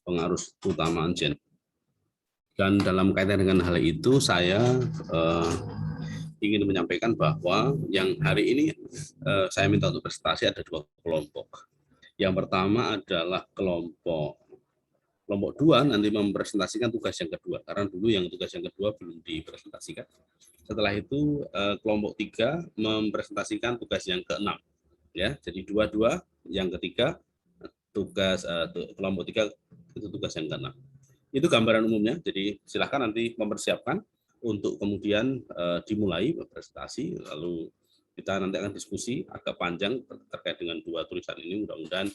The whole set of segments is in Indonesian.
pengaruh utamaan gender. Dan dalam kaitan dengan hal itu, saya ingin menyampaikan bahwa yang hari ini saya minta untuk presentasi ada 2 kelompok. Yang pertama adalah kelompok 2 nanti mempresentasikan tugas yang kedua, karena dulu yang tugas yang kedua belum dipresentasikan. Setelah itu kelompok 3 mempresentasikan tugas yang ke-6. Ya, jadi 2-2, yang ketiga tugas kelompok 3 itu tugas yang ke-6. Itu gambaran umumnya, jadi silakan nanti mempersiapkan untuk kemudian dimulai presentasi, lalu kita nanti akan diskusi agak panjang terkait dengan 2 tulisan ini. Mudah-mudahan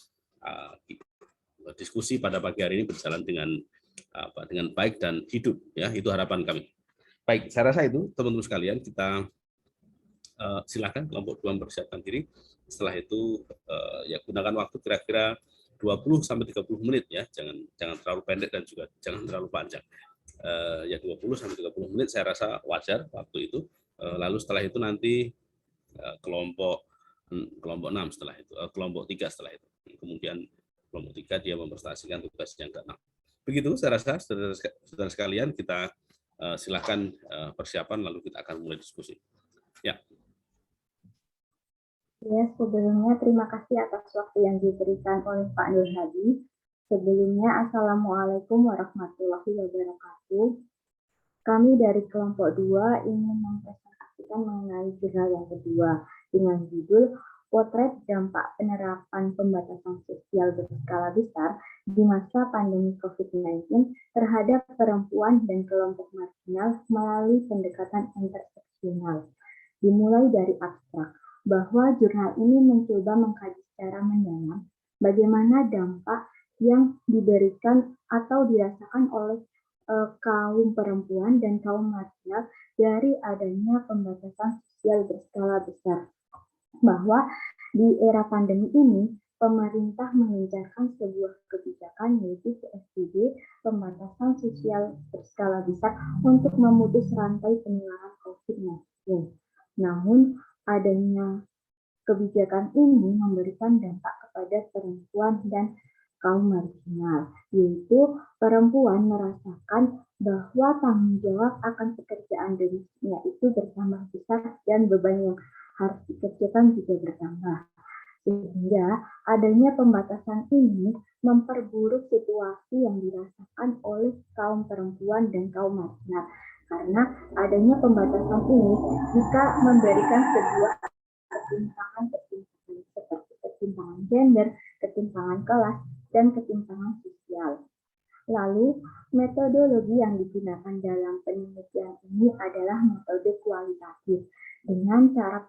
diskusi pada pagi hari ini berjalan dengan baik dan hidup, ya, itu harapan kami. Baik, saya rasa itu teman-teman sekalian, kita silakan kelompok 2 mempersiapkan diri. Setelah itu ya gunakan waktu kira-kira 20 sampai 30 menit ya, jangan terlalu pendek dan juga jangan terlalu panjang. Ya 20 sampai 30 menit saya rasa wajar waktu itu. Lalu setelah itu nanti kelompok 6 setelah itu, kelompok 3 setelah itu. Kemudian kelompok 3 dia mempresentasikan tugas yang ke-6. Begitu saya rasa saudara sekalian, kita silakan persiapan lalu kita akan mulai diskusi. Ya. Ya, sebelumnya terima kasih atas waktu yang diberikan oleh Pak Nur Hadi. Sebelumnya, Assalamualaikum warahmatullahi wabarakatuh. Kami dari kelompok 2 ingin mempresentasikan mengenai jurnal yang kedua dengan judul Potret Dampak Penerapan Pembatasan Sosial Berskala Besar di Masa Pandemi COVID-19 terhadap perempuan dan kelompok marginal melalui pendekatan interseksional. Dimulai dari abstrak, bahwa jurnal ini mencoba mengkaji secara mendalam bagaimana dampak yang diberikan atau dirasakan oleh kaum perempuan dan kaum marginal dari adanya pembatasan sosial berskala besar. Bahwa di era pandemi ini, pemerintah mengeluarkan sebuah kebijakan yaitu PSBB, pembatasan sosial berskala besar untuk memutus rantai penularan COVID-19. Namun, adanya kebijakan ini memberikan dampak kepada perempuan dan kaum marginal, yaitu perempuan merasakan bahwa tanggung jawab akan pekerjaan dirinya itu bertambah besar dan beban yang harus dikerjakan juga bertambah. Sehingga adanya pembatasan ini memperburuk situasi yang dirasakan oleh kaum perempuan dan kaum marginal. Karena adanya pembatasan ini jika memberikan sebuah ketimpangan seperti ketimpangan gender, ketimpangan kelas, dan ketimpangan sosial. Lalu, metodologi yang digunakan dalam penelitian ini adalah metode kualitatif dengan cara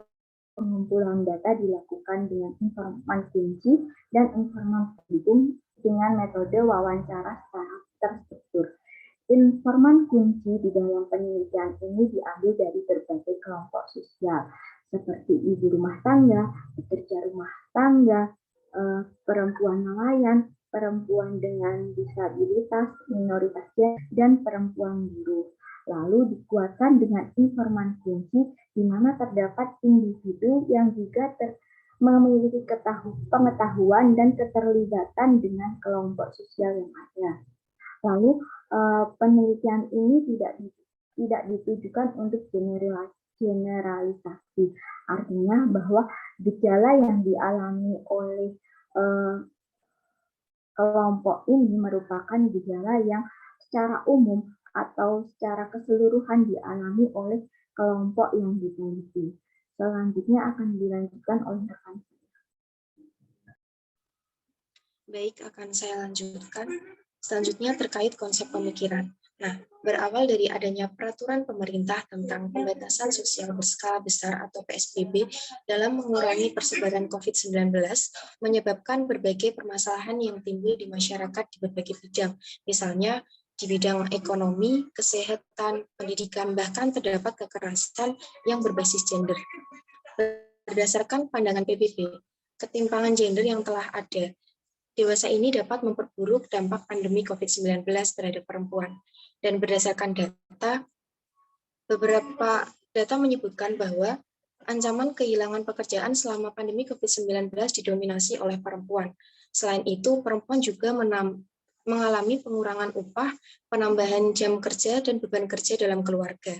pengumpulan data dilakukan dengan informan kunci dan informan pendukung dengan metode wawancara secara terstruktur. Informan kunci di dalam penelitian ini diambil dari berbagai kelompok sosial, seperti ibu rumah tangga, pekerja rumah tangga, perempuan nelayan, perempuan dengan disabilitas, minoritasnya, dan perempuan buruh. Lalu dikuatkan dengan informan kunci di mana terdapat individu yang juga memiliki pengetahuan dan keterlibatan dengan kelompok sosial yang ada. Lalu penelitian ini tidak ditujukan untuk generalisasi, artinya bahwa gejala yang dialami oleh kelompok ini merupakan gejala yang secara umum atau secara keseluruhan dialami oleh kelompok yang diteliti. Selanjutnya akan dilanjutkan oleh rekan saya. Baik, akan saya lanjutkan. Selanjutnya terkait konsep pemikiran. Nah, berawal dari adanya peraturan pemerintah tentang pembatasan sosial berskala besar atau PSBB dalam mengurangi persebaran COVID-19, menyebabkan berbagai permasalahan yang timbul di masyarakat di berbagai bidang. Misalnya, di bidang ekonomi, kesehatan, pendidikan, bahkan terdapat kekerasan yang berbasis gender. Berdasarkan pandangan PBB, ketimpangan gender yang telah ada dewasa ini dapat memperburuk dampak pandemi COVID-19 terhadap perempuan. Dan berdasarkan data, beberapa data menyebutkan bahwa ancaman kehilangan pekerjaan selama pandemi COVID-19 didominasi oleh perempuan. Selain itu, perempuan juga mengalami pengurangan upah, penambahan jam kerja, dan beban kerja dalam keluarga.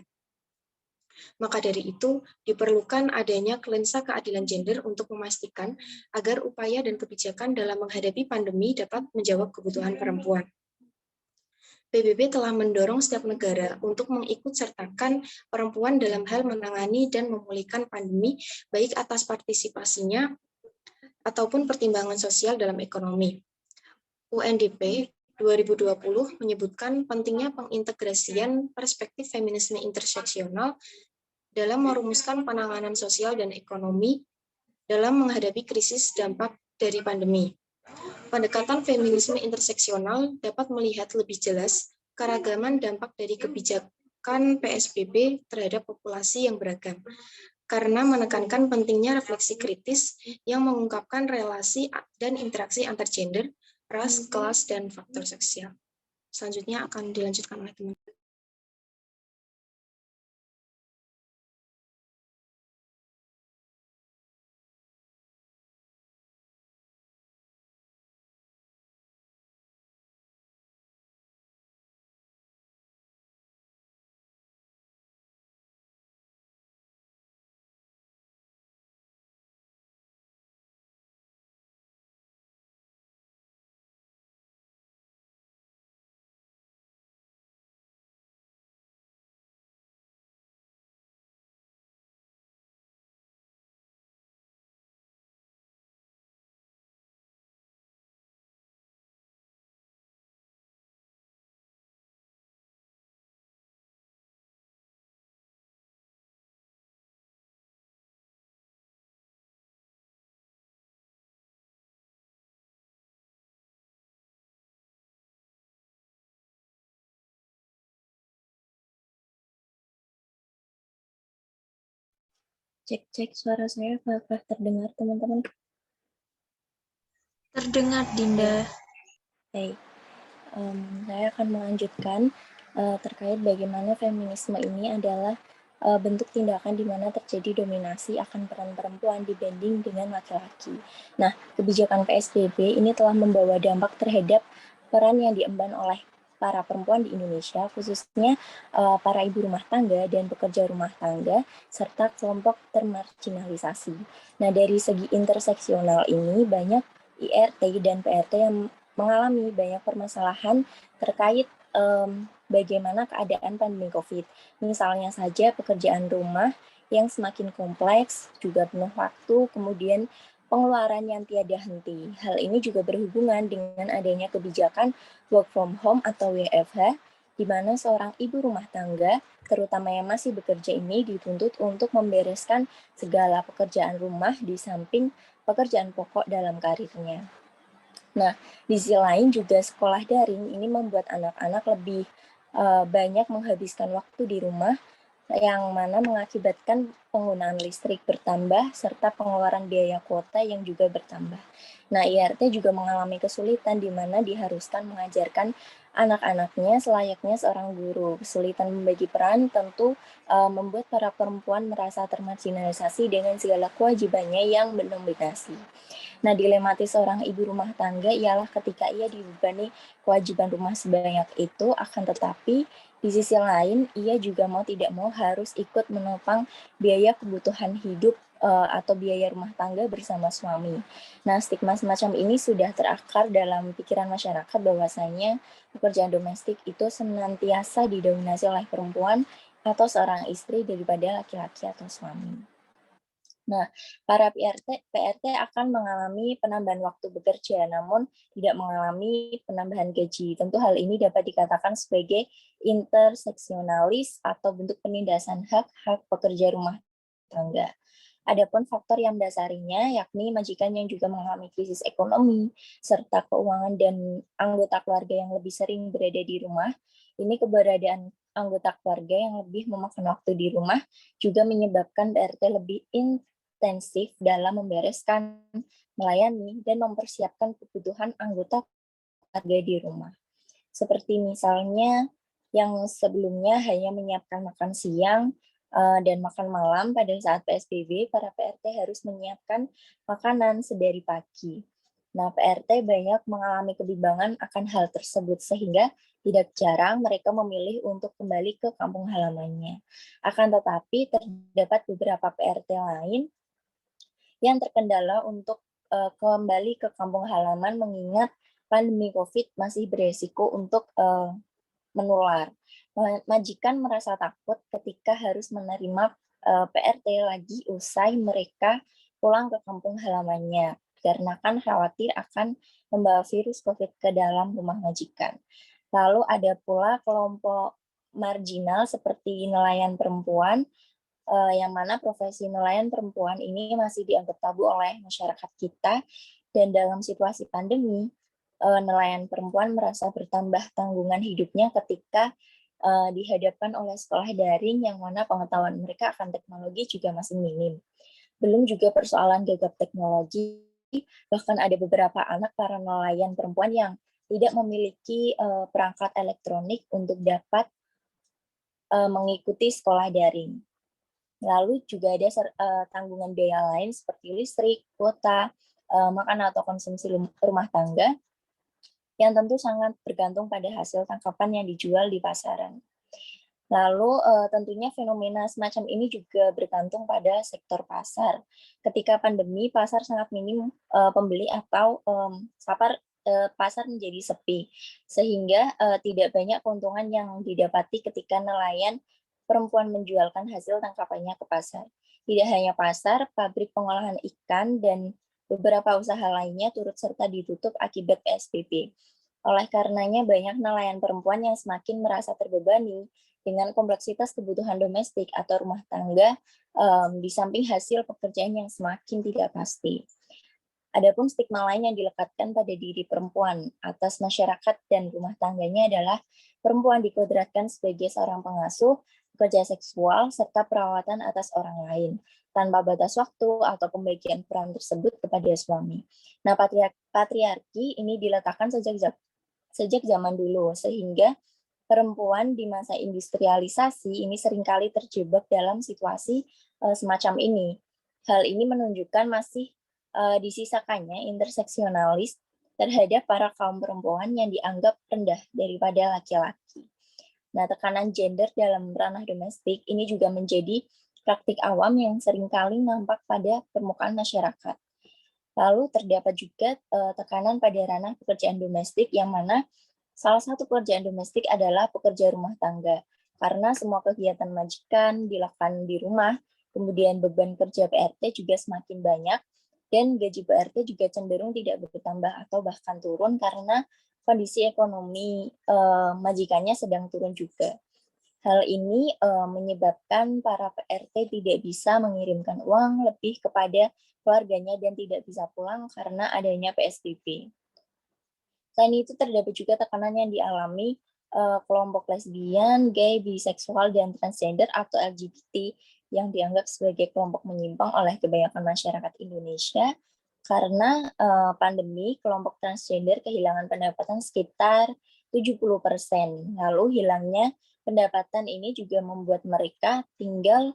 Maka dari itu, diperlukan adanya lensa keadilan gender untuk memastikan agar upaya dan kebijakan dalam menghadapi pandemi dapat menjawab kebutuhan perempuan. PBB telah mendorong setiap negara untuk mengikut sertakan perempuan dalam hal menangani dan memulihkan pandemi, baik atas partisipasinya ataupun pertimbangan sosial dalam ekonomi. UNDP 2020 menyebutkan pentingnya pengintegrasian perspektif feminisme interseksional dalam merumuskan penanganan sosial dan ekonomi dalam menghadapi krisis dampak dari pandemi. Pendekatan feminisme interseksional dapat melihat lebih jelas keragaman dampak dari kebijakan PSBB terhadap populasi yang beragam, karena menekankan pentingnya refleksi kritis yang mengungkapkan relasi dan interaksi antar gender, ras, kelas, dan faktor sosial. Selanjutnya akan dilanjutkan oleh teman-teman. Cek suara saya, apakah terdengar teman-teman? Terdengar, Dinda. Baik, saya akan melanjutkan terkait bagaimana feminisme ini adalah bentuk tindakan di mana terjadi dominasi akan peran perempuan dibanding dengan laki-laki. Nah, kebijakan PSBB ini telah membawa dampak terhadap peran yang diemban oleh para perempuan di Indonesia, khususnya para ibu rumah tangga dan pekerja rumah tangga, serta kelompok termarginalisasi. Nah, dari segi interseksional ini, banyak IRT dan PRT yang mengalami banyak permasalahan terkait bagaimana keadaan pandemi COVID. Misalnya saja pekerjaan rumah yang semakin kompleks, juga penuh waktu, kemudian pengeluaran yang tiada henti. Hal ini juga berhubungan dengan adanya kebijakan work from home atau WFH, di mana seorang ibu rumah tangga, terutama yang masih bekerja ini, dituntut untuk membereskan segala pekerjaan rumah di samping pekerjaan pokok dalam karirnya. Nah, di sisi lain juga sekolah daring ini membuat anak-anak lebih banyak menghabiskan waktu di rumah, yang mana mengakibatkan penggunaan listrik bertambah serta pengeluaran biaya kuota yang juga bertambah. Nah, IRT juga mengalami kesulitan di mana diharuskan mengajarkan anak-anaknya selayaknya seorang guru. Kesulitan membagi peran tentu membuat para perempuan merasa termarginalisasi dengan segala kewajibannya yang mendominasi. Nah, dilematis seorang ibu rumah tangga ialah ketika ia dibebani kewajiban rumah sebanyak itu, akan tetapi di sisi lain ia juga mau tidak mau harus ikut menopang biaya kebutuhan hidup atau biaya rumah tangga bersama suami. Nah, stigma semacam ini sudah terakar dalam pikiran masyarakat bahwasanya pekerjaan domestik itu senantiasa didominasi oleh perempuan atau seorang istri daripada laki-laki atau suami. Nah, para PRT akan mengalami penambahan waktu bekerja, namun tidak mengalami penambahan gaji. Tentu hal ini dapat dikatakan sebagai interseksionalis atau bentuk penindasan hak-hak pekerja rumah tangga. Adapun faktor yang mendasarinya, yakni majikan yang juga mengalami krisis ekonomi, serta keuangan dan anggota keluarga yang lebih sering berada di rumah. Ini keberadaan anggota keluarga yang lebih memakan waktu di rumah juga menyebabkan PRT lebih intensif dalam membereskan, melayani, dan mempersiapkan kebutuhan anggota keluarga di rumah. Seperti misalnya yang sebelumnya hanya menyiapkan makan siang dan makan malam, pada saat PSBB, para PRT harus menyiapkan makanan sedari pagi. Nah, PRT banyak mengalami kebimbangan akan hal tersebut sehingga tidak jarang mereka memilih untuk kembali ke kampung halamannya. Akan tetapi terdapat beberapa PRT lain yang terkendala untuk kembali ke kampung halaman mengingat pandemi COVID masih beresiko untuk menular. Majikan merasa takut ketika harus menerima PRT lagi usai mereka pulang ke kampung halamannya, karena kan khawatir akan membawa virus COVID ke dalam rumah majikan. Lalu ada pula kelompok marginal seperti nelayan perempuan, yang mana profesi nelayan perempuan ini masih dianggap tabu oleh masyarakat kita, dan dalam situasi pandemi, nelayan perempuan merasa bertambah tanggungan hidupnya ketika dihadapkan oleh sekolah daring yang mana pengetahuan mereka akan teknologi juga masih minim. Belum juga persoalan gagap teknologi, bahkan ada beberapa anak para nelayan perempuan yang tidak memiliki perangkat elektronik untuk dapat mengikuti sekolah daring. Lalu juga ada tanggungan biaya lain seperti listrik, kuota, makan atau konsumsi rumah tangga yang tentu sangat bergantung pada hasil tangkapan yang dijual di pasaran. Lalu tentunya fenomena semacam ini juga bergantung pada sektor pasar. Ketika pandemi, pasar sangat minim pembeli atau pasar menjadi sepi, sehingga tidak banyak keuntungan yang didapati ketika nelayan perempuan menjualkan hasil tangkapannya ke pasar. Tidak hanya pasar, pabrik pengolahan ikan dan beberapa usaha lainnya turut serta ditutup akibat PSBB. Oleh karenanya banyak nelayan perempuan yang semakin merasa terbebani dengan kompleksitas kebutuhan domestik atau rumah tangga, di samping hasil pekerjaan yang semakin tidak pasti. Adapun stigma lain yang dilekatkan pada diri perempuan atas masyarakat dan rumah tangganya adalah perempuan dikodratkan sebagai seorang pengasuh, pekerja seksual, serta perawatan atas orang lain, tanpa batas waktu atau pembagian peran tersebut kepada suami. Nah, patriarki ini diletakkan sejak zaman dulu, sehingga perempuan di masa industrialisasi ini seringkali terjebak dalam situasi semacam ini. Hal ini menunjukkan masih disisakannya interseksionalis terhadap para kaum perempuan yang dianggap rendah daripada laki-laki. Nah, tekanan gender dalam ranah domestik ini juga menjadi praktik awam yang seringkali nampak pada permukaan masyarakat. Lalu terdapat juga tekanan pada ranah pekerjaan domestik yang mana salah satu pekerjaan domestik adalah pekerja rumah tangga. Karena semua kegiatan majikan dilakukan di rumah, kemudian beban kerja PRT juga semakin banyak, dan gaji PRT juga cenderung tidak bertambah atau bahkan turun karena kondisi ekonomi majikannya sedang turun juga. Hal ini menyebabkan para PRT tidak bisa mengirimkan uang lebih kepada keluarganya dan tidak bisa pulang karena adanya PSBB. Selain itu terdapat juga tekanan yang dialami kelompok lesbian, gay, biseksual, dan transgender atau LGBT yang dianggap sebagai kelompok menyimpang oleh kebanyakan masyarakat Indonesia. Karena pandemi, kelompok transgender kehilangan pendapatan sekitar 70%. Lalu hilangnya pendapatan ini juga membuat mereka tinggal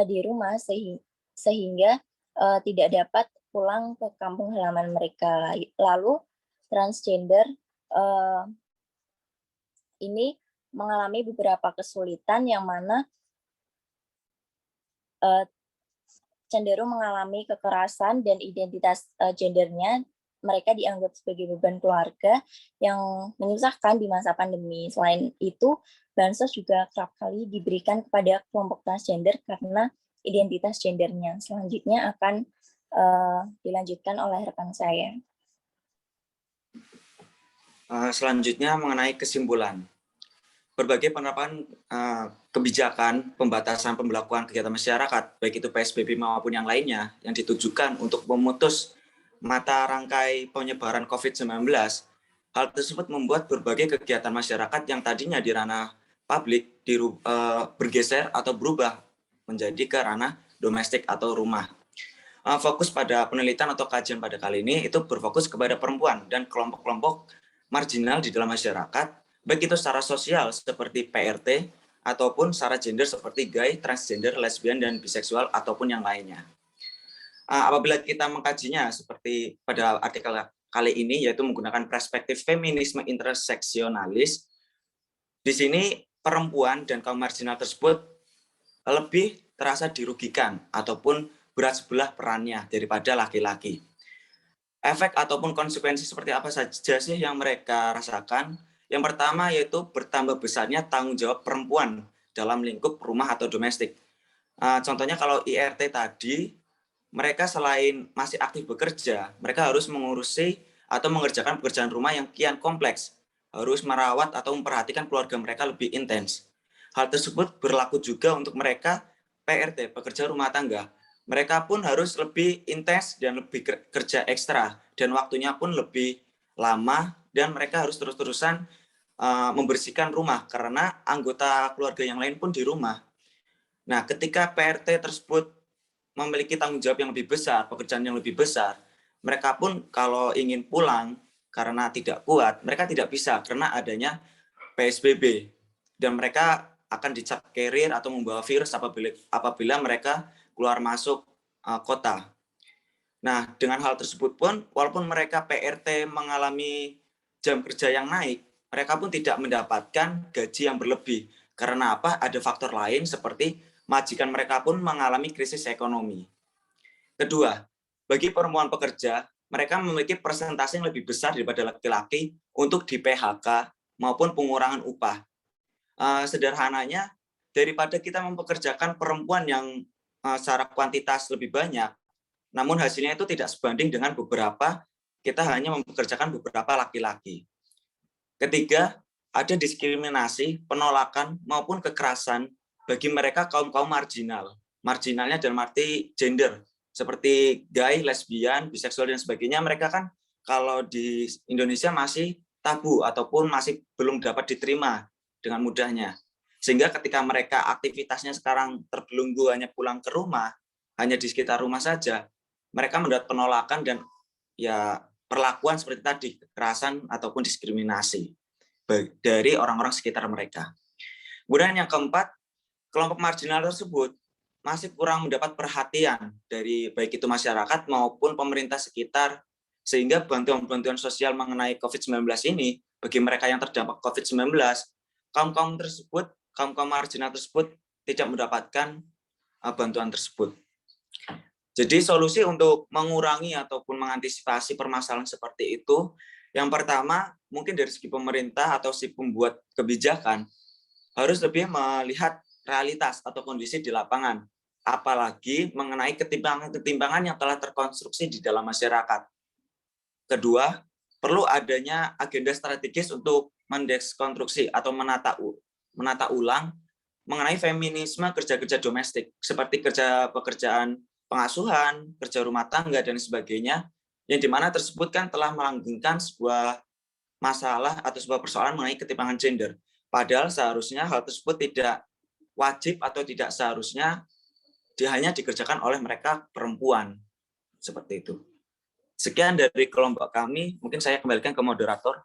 di rumah sehingga tidak dapat pulang ke kampung halaman mereka. Lalu transgender ini mengalami beberapa kesulitan yang mana cenderung mengalami kekerasan dan identitas gendernya mereka dianggap sebagai beban keluarga yang menyusahkan di masa pandemi. Selain itu, bansos juga kerap kali diberikan kepada kelompok transgender karena identitas gendernya. Selanjutnya akan dilanjutkan oleh rekan saya. Selanjutnya mengenai kesimpulan. Berbagai penerapan kebijakan pembatasan pembelakuan kegiatan masyarakat, baik itu PSBB maupun yang lainnya, yang ditujukan untuk memutus mata rantai penyebaran COVID-19, hal tersebut membuat berbagai kegiatan masyarakat yang tadinya di ranah publik bergeser atau berubah menjadi ke ranah domestik atau rumah. Fokus pada penelitian atau kajian pada kali ini itu berfokus kepada perempuan dan kelompok-kelompok marginal di dalam masyarakat, baik itu secara sosial seperti PRT, ataupun secara gender seperti gay, transgender, lesbian, dan biseksual, ataupun yang lainnya. Apabila kita mengkajinya seperti pada artikel kali ini, yaitu menggunakan perspektif feminisme interseksionalis. Di sini perempuan dan kaum marginal tersebut lebih terasa dirugikan ataupun berat sebelah perannya daripada laki-laki. Efek ataupun konsekuensi seperti apa saja sih yang mereka rasakan? Yang pertama yaitu bertambah besarnya tanggung jawab perempuan dalam lingkup rumah atau domestik. Contohnya kalau IRT tadi, mereka selain masih aktif bekerja, mereka harus mengurusi atau mengerjakan pekerjaan rumah yang kian kompleks, harus merawat atau memperhatikan keluarga mereka lebih intens. Hal tersebut berlaku juga untuk mereka PRT, pekerja rumah tangga. Mereka pun harus lebih intens dan lebih kerja ekstra, dan waktunya pun lebih lama, dan mereka harus terus-terusan membersihkan rumah karena anggota keluarga yang lain pun di rumah. Nah, ketika PRT tersebut memiliki tanggung jawab yang lebih besar, pekerjaan yang lebih besar, mereka pun kalau ingin pulang karena tidak kuat, mereka tidak bisa karena adanya PSBB, dan mereka akan dicap carrier atau membawa virus apabila mereka keluar masuk kota. Nah, dengan hal tersebut pun, walaupun mereka PRT mengalami jam kerja yang naik, mereka pun tidak mendapatkan gaji yang berlebih. Karena apa? Ada faktor lain seperti majikan mereka pun mengalami krisis ekonomi. Kedua, bagi perempuan pekerja, mereka memiliki persentase yang lebih besar daripada laki-laki untuk di PHK maupun pengurangan upah. Sederhananya, daripada kita mempekerjakan perempuan yang secara kuantitas lebih banyak, namun hasilnya itu tidak sebanding dengan kita hanya mempekerjakan beberapa laki-laki. Ketiga, ada diskriminasi, penolakan, maupun kekerasan bagi mereka kaum-kaum marginal. Marginalnya dalam arti gender, seperti gay, lesbian, biseksual, dan sebagainya. Mereka kan kalau di Indonesia masih tabu ataupun masih belum dapat diterima dengan mudahnya. Sehingga ketika mereka aktivitasnya sekarang terbelenggu hanya pulang ke rumah, hanya di sekitar rumah saja, mereka mendapat penolakan dan ya perlakuan seperti tadi, kekerasan ataupun diskriminasi dari orang-orang sekitar mereka. Kemudian yang keempat, kelompok marginal tersebut masih kurang mendapat perhatian dari baik itu masyarakat maupun pemerintah sekitar, sehingga bantuan-bantuan sosial mengenai COVID-19 ini bagi mereka yang terdampak COVID-19, kaum-kaum marginal tersebut tidak mendapatkan bantuan tersebut. Jadi solusi untuk mengurangi ataupun mengantisipasi permasalahan seperti itu, yang pertama mungkin dari segi pemerintah atau si pembuat kebijakan harus lebih melihat realitas atau kondisi di lapangan, apalagi mengenai ketimpangan yang telah terkonstruksi di dalam masyarakat. Kedua, perlu adanya agenda strategis untuk mendeskonstruksi atau menata ulang mengenai feminisme kerja-kerja domestik, seperti pekerjaan pengasuhan, kerja rumah tangga, dan sebagainya, yang dimana tersebut kan telah melanggengkan sebuah masalah atau sebuah persoalan mengenai ketimpangan gender. Padahal seharusnya hal tersebut tidak wajib atau tidak seharusnya hanya dikerjakan oleh mereka perempuan. Seperti itu. Sekian dari kelompok kami, mungkin saya kembalikan ke moderator.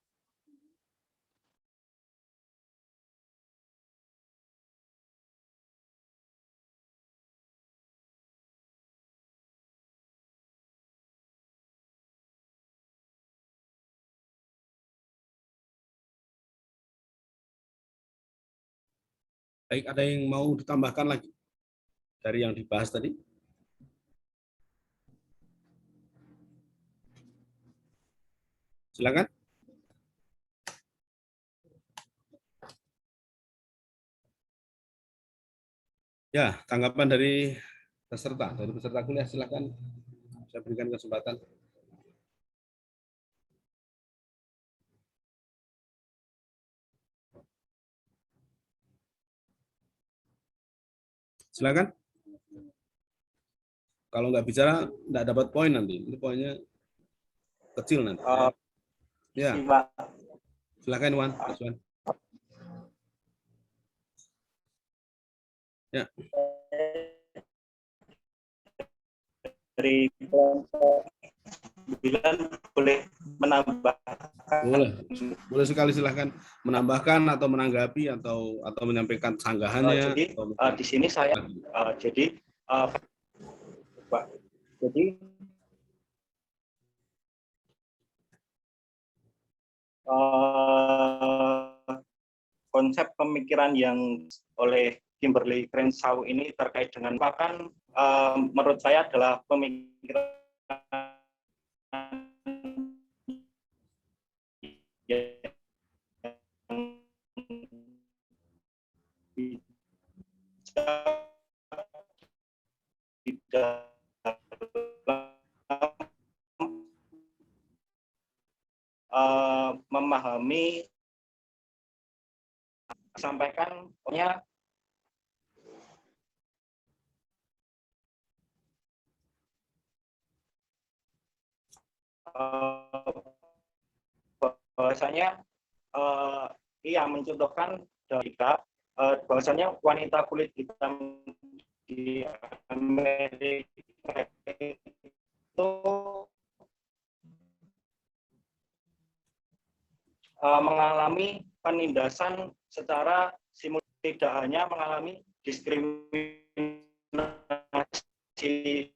Baik, ada yang mau ditambahkan lagi dari yang dibahas tadi? Silakan. Ya, tanggapan dari peserta kuliah, silakan. Saya berikan kesempatan. Silakan. Kalau nggak bicara, nggak dapat poin nanti. Ini poinnya kecil nanti. Ya. Silakan, Wan. Ya. Dari kelompok 9 boleh menambahkan. Boleh sekali, silahkan menambahkan atau menanggapi atau menyampaikan sanggahannya. Jadi di sini saya jadi konsep pemikiran yang oleh Kimberly Crenshaw ini terkait dengan bahkan menurut saya adalah pemikiran yang memahami sampaikan pokoknya bahwasanya ia mencontohkan ketika bahwasanya wanita kulit hitam di Amerika itu mengalami penindasan secara simultan, tidak hanya mengalami diskriminasi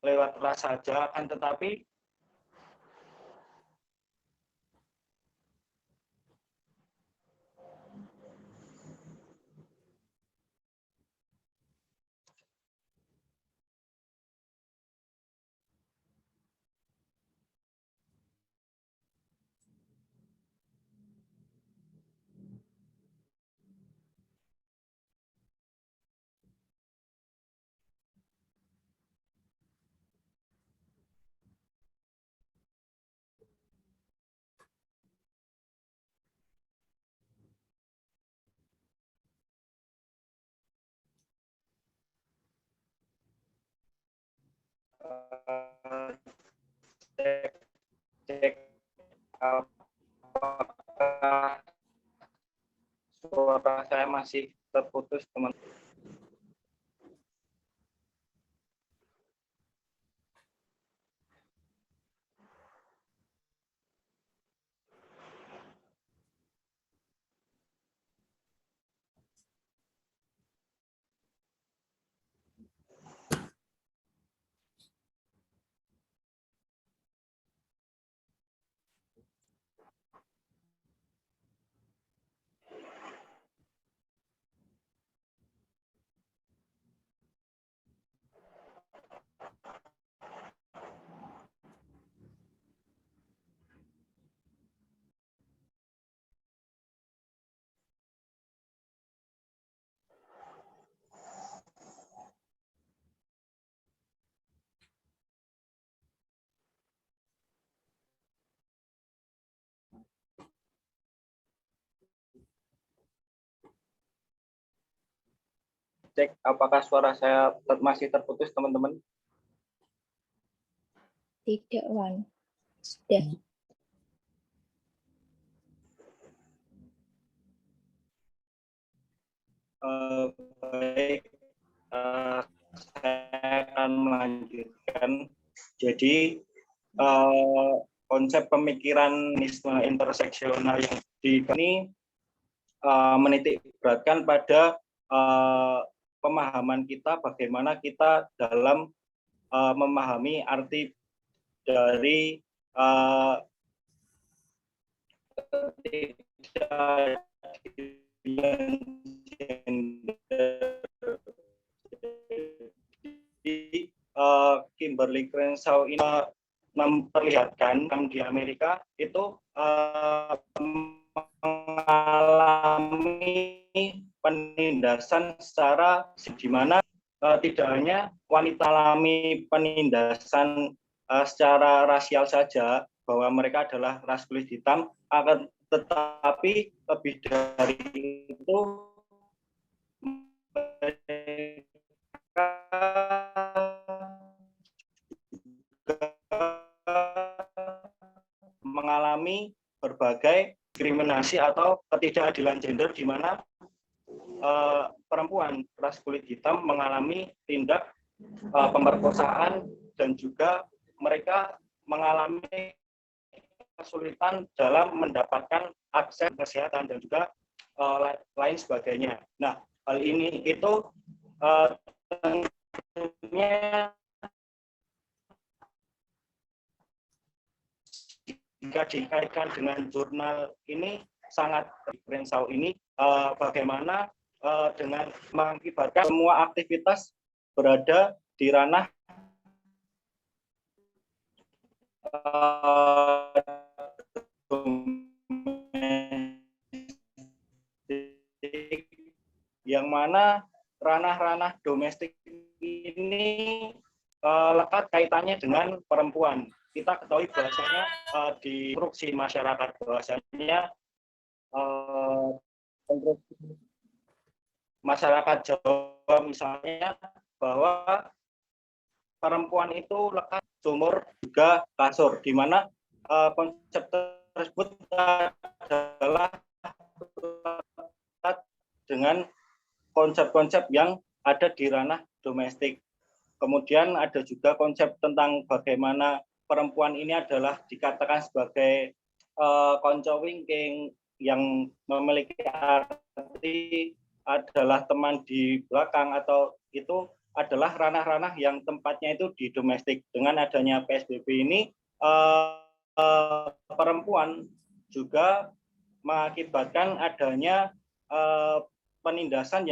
lewat ras saja, kan tetapi cek apakah suara saya masih terputus, teman. Cek apakah suara saya masih terputus, teman-teman. Tidak, Wan. Sudah. Baik, saya akan melanjutkan. Jadi konsep pemikiran interseksional yang di sini menitik beratkan pada pemahaman kita, bagaimana kita dalam memahami arti dari Kimberly Crenshaw ini memperlihatkan di Amerika itu mengalami penindasan secara di mana tidak hanya wanita alami penindasan secara rasial saja, bahwa mereka adalah ras kulit hitam, akan tetapi lebih dari itu mereka mengalami berbagai diskriminasi atau ketidakadilan gender di mana perempuan ras kulit hitam mengalami tindak pemerkosaan dan juga mereka mengalami kesulitan dalam mendapatkan akses kesehatan dan juga lain sebagainya. Nah, hal ini itu tentunya jika dikaitkan dengan jurnal ini sangat diferensial ini bagaimana dengan mengakibatkan semua aktivitas berada di ranah yang mana ranah-ranah domestik ini lekat kaitannya dengan perempuan. Kita ketahui bahasanya di instruksi masyarakat bahasanya masyarakat Jawa misalnya bahwa perempuan itu lekat sumur juga kasur, di mana konsep tersebut adalah dengan konsep-konsep yang ada di ranah domestik. Kemudian ada juga konsep tentang bagaimana perempuan ini adalah dikatakan sebagai konco wingking yang memiliki arti adalah teman di belakang, atau itu adalah ranah-ranah yang tempatnya itu di domestik. Dengan adanya PSBB ini perempuan juga mengakibatkan adanya penindasan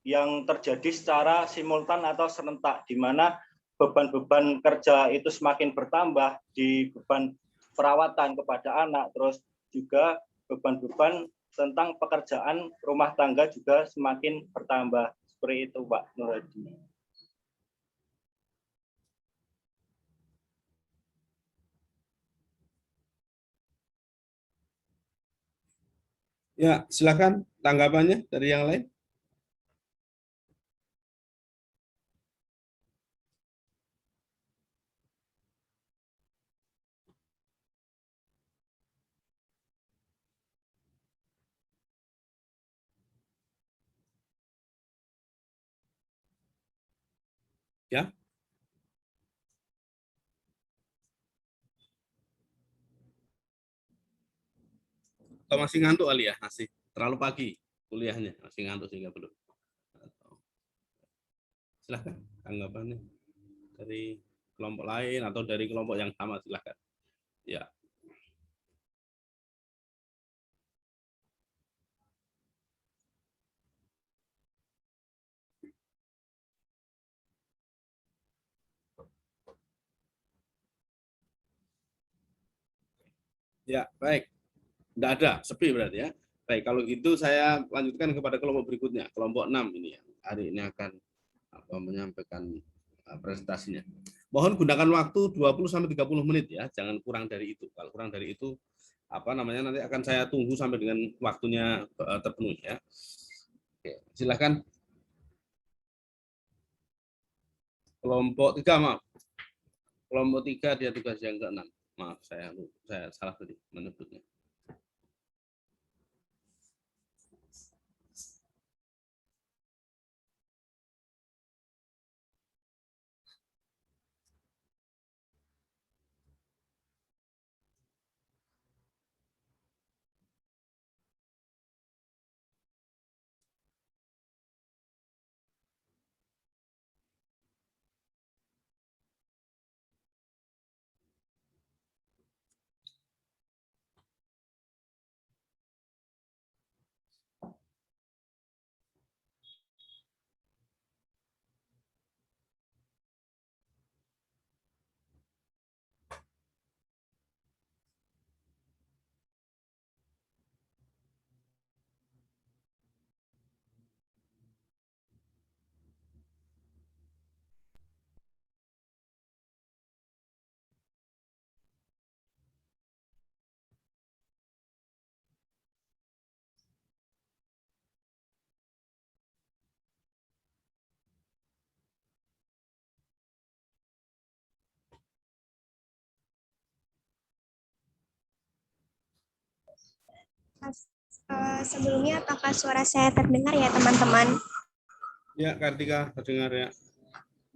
yang terjadi secara simultan atau serentak, di mana beban-beban kerja itu semakin bertambah di beban perawatan kepada anak, terus juga beban-beban tentang pekerjaan rumah tangga juga semakin bertambah. Seperti itu, Pak Nur Hadi. Ya, silakan tanggapannya dari yang lain. Ya. Atau masih ngantuk kali ya? Masih terlalu pagi kuliahnya, masih ngantuk sehingga belum. Silahkan tanggapannya dari kelompok lain atau dari kelompok yang sama, silahkan. Ya. Ya, baik. Tidak ada, sepi berarti ya. Baik, kalau gitu saya lanjutkan kepada kelompok berikutnya, kelompok 6 ini yang hari ini akan menyampaikan presentasinya. Mohon gunakan waktu 20-30 menit ya, jangan kurang dari itu. Kalau kurang dari itu nanti akan saya tunggu sampai dengan waktunya terpenuhi ya. Oke, silakan. Kelompok 3, maaf. Kelompok 3 dia tugas yang ke-6. Maaf, saya salah tadi menyebutnya. Sebelumnya, apakah suara saya terdengar ya, teman-teman? Ya, Kartika, terdengar ya.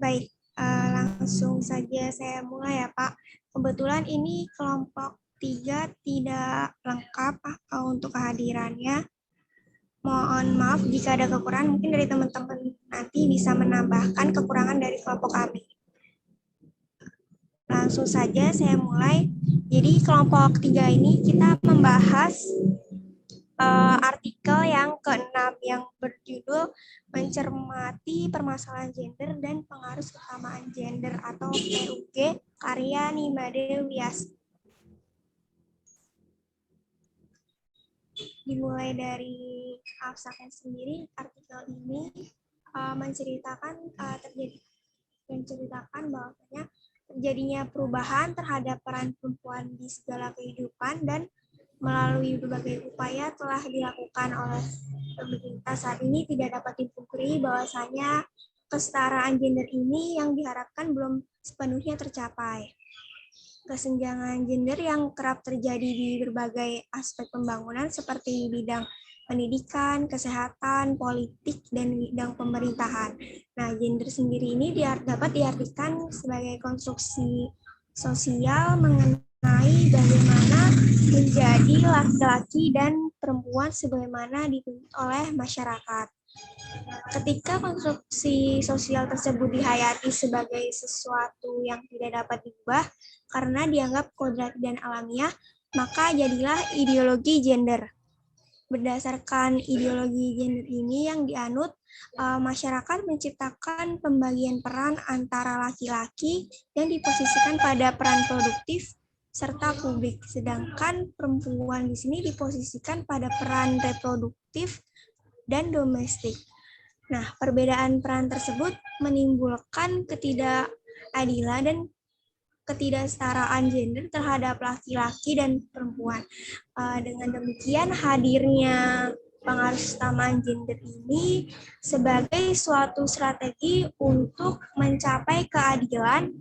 Baik, langsung saja saya mulai ya, Pak. Kebetulan ini kelompok 3 tidak lengkap untuk kehadirannya. Mohon maaf jika ada kekurangan, mungkin dari teman-teman nanti bisa menambahkan kekurangan dari kelompok kami. Langsung saja saya mulai. Jadi kelompok 3 ini kita membahas artikel yang ke-6 yang berjudul Mencermati Permasalahan Gender dan Pengaruh Kesamaan Gender atau PUG, karya Nimade Wias. Dimulai dari abstraknya sendiri, artikel ini menceritakan bahwasanya terjadinya perubahan terhadap peran perempuan di segala kehidupan dan melalui berbagai upaya telah dilakukan oleh pemerintah saat ini tidak dapat dipungkiri bahwasanya kesetaraan gender ini yang diharapkan belum sepenuhnya tercapai. Kesenjangan gender yang kerap terjadi di berbagai aspek pembangunan seperti bidang pendidikan, kesehatan, politik, dan bidang pemerintahan. Nah, gender sendiri ini dapat diartikan sebagai konstruksi sosial mengenai bagaimana menjadi laki-laki dan perempuan sebagaimana dituntut oleh masyarakat. Ketika konstruksi sosial tersebut dihayati sebagai sesuatu yang tidak dapat diubah karena dianggap kodrat dan alamiah, maka jadilah ideologi gender. Berdasarkan ideologi gender ini yang dianut, masyarakat menciptakan pembagian peran antara laki-laki yang diposisikan pada peran produktif serta publik, sedangkan perempuan di sini diposisikan pada peran reproduktif dan domestik. Nah, perbedaan peran tersebut menimbulkan ketidakadilan dan ketidaksetaraan gender terhadap laki-laki dan perempuan. Dengan demikian, hadirnya pengaruh kesamaan gender ini sebagai suatu strategi untuk mencapai keadilan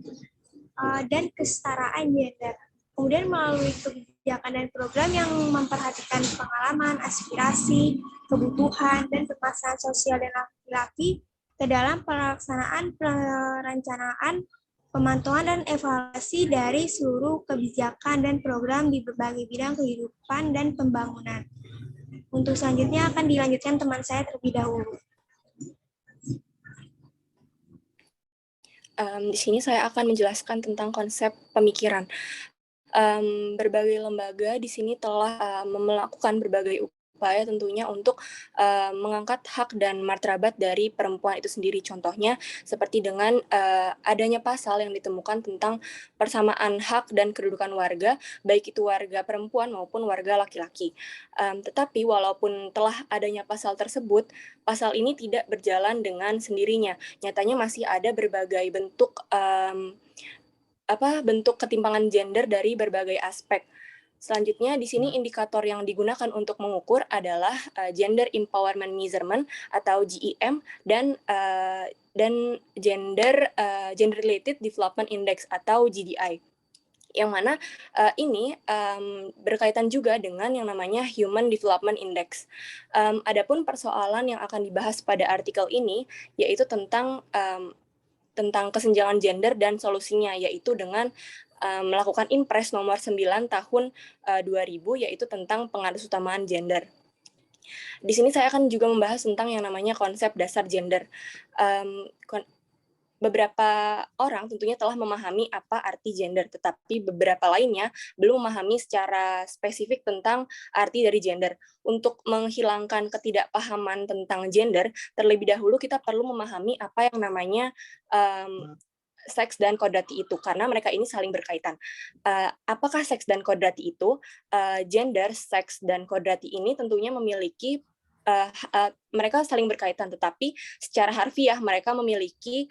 dan kesetaraan gender. Kemudian melalui kebijakan dan program yang memperhatikan pengalaman, aspirasi, kebutuhan, dan permasalahan sosial dan laki-laki ke dalam pelaksanaan perencanaan, pemantauan, dan evaluasi dari seluruh kebijakan dan program di berbagai bidang kehidupan dan pembangunan. Untuk selanjutnya akan dilanjutkan teman saya terlebih dahulu. Di sini saya akan menjelaskan tentang konsep pemikiran. Berbagai lembaga di sini telah melakukan berbagai upaya tentunya untuk mengangkat hak dan martabat dari perempuan itu sendiri. Contohnya seperti dengan adanya pasal yang ditemukan tentang persamaan hak dan kedudukan warga, baik itu warga perempuan maupun warga laki-laki. Tetapi walaupun telah adanya pasal tersebut, pasal ini tidak berjalan dengan sendirinya. Nyatanya masih ada berbagai bentuk bentuk ketimpangan gender dari berbagai aspek. Selanjutnya di sini indikator yang digunakan untuk mengukur adalah Gender Empowerment Measurement atau GEM dan Gender Related Development Index atau GDI. Yang mana ini berkaitan juga dengan yang namanya Human Development Index. Adapun persoalan yang akan dibahas pada artikel ini yaitu tentang kesenjangan gender dan solusinya, yaitu dengan melakukan Impres nomor 9 tahun 2000, yaitu tentang pengaruh utamaan gender. Di sini saya akan juga membahas tentang yang namanya konsep dasar gender. Beberapa orang tentunya telah memahami apa arti gender, tetapi beberapa lainnya belum memahami secara spesifik tentang arti dari gender. Untuk menghilangkan ketidakpahaman tentang gender, terlebih dahulu kita perlu memahami apa yang namanya seks dan kodrati itu, karena mereka ini saling berkaitan. Apakah seks dan kodrati itu? Gender, seks, dan kodrati ini tentunya memiliki mereka saling berkaitan, tetapi secara harfiah mereka memiliki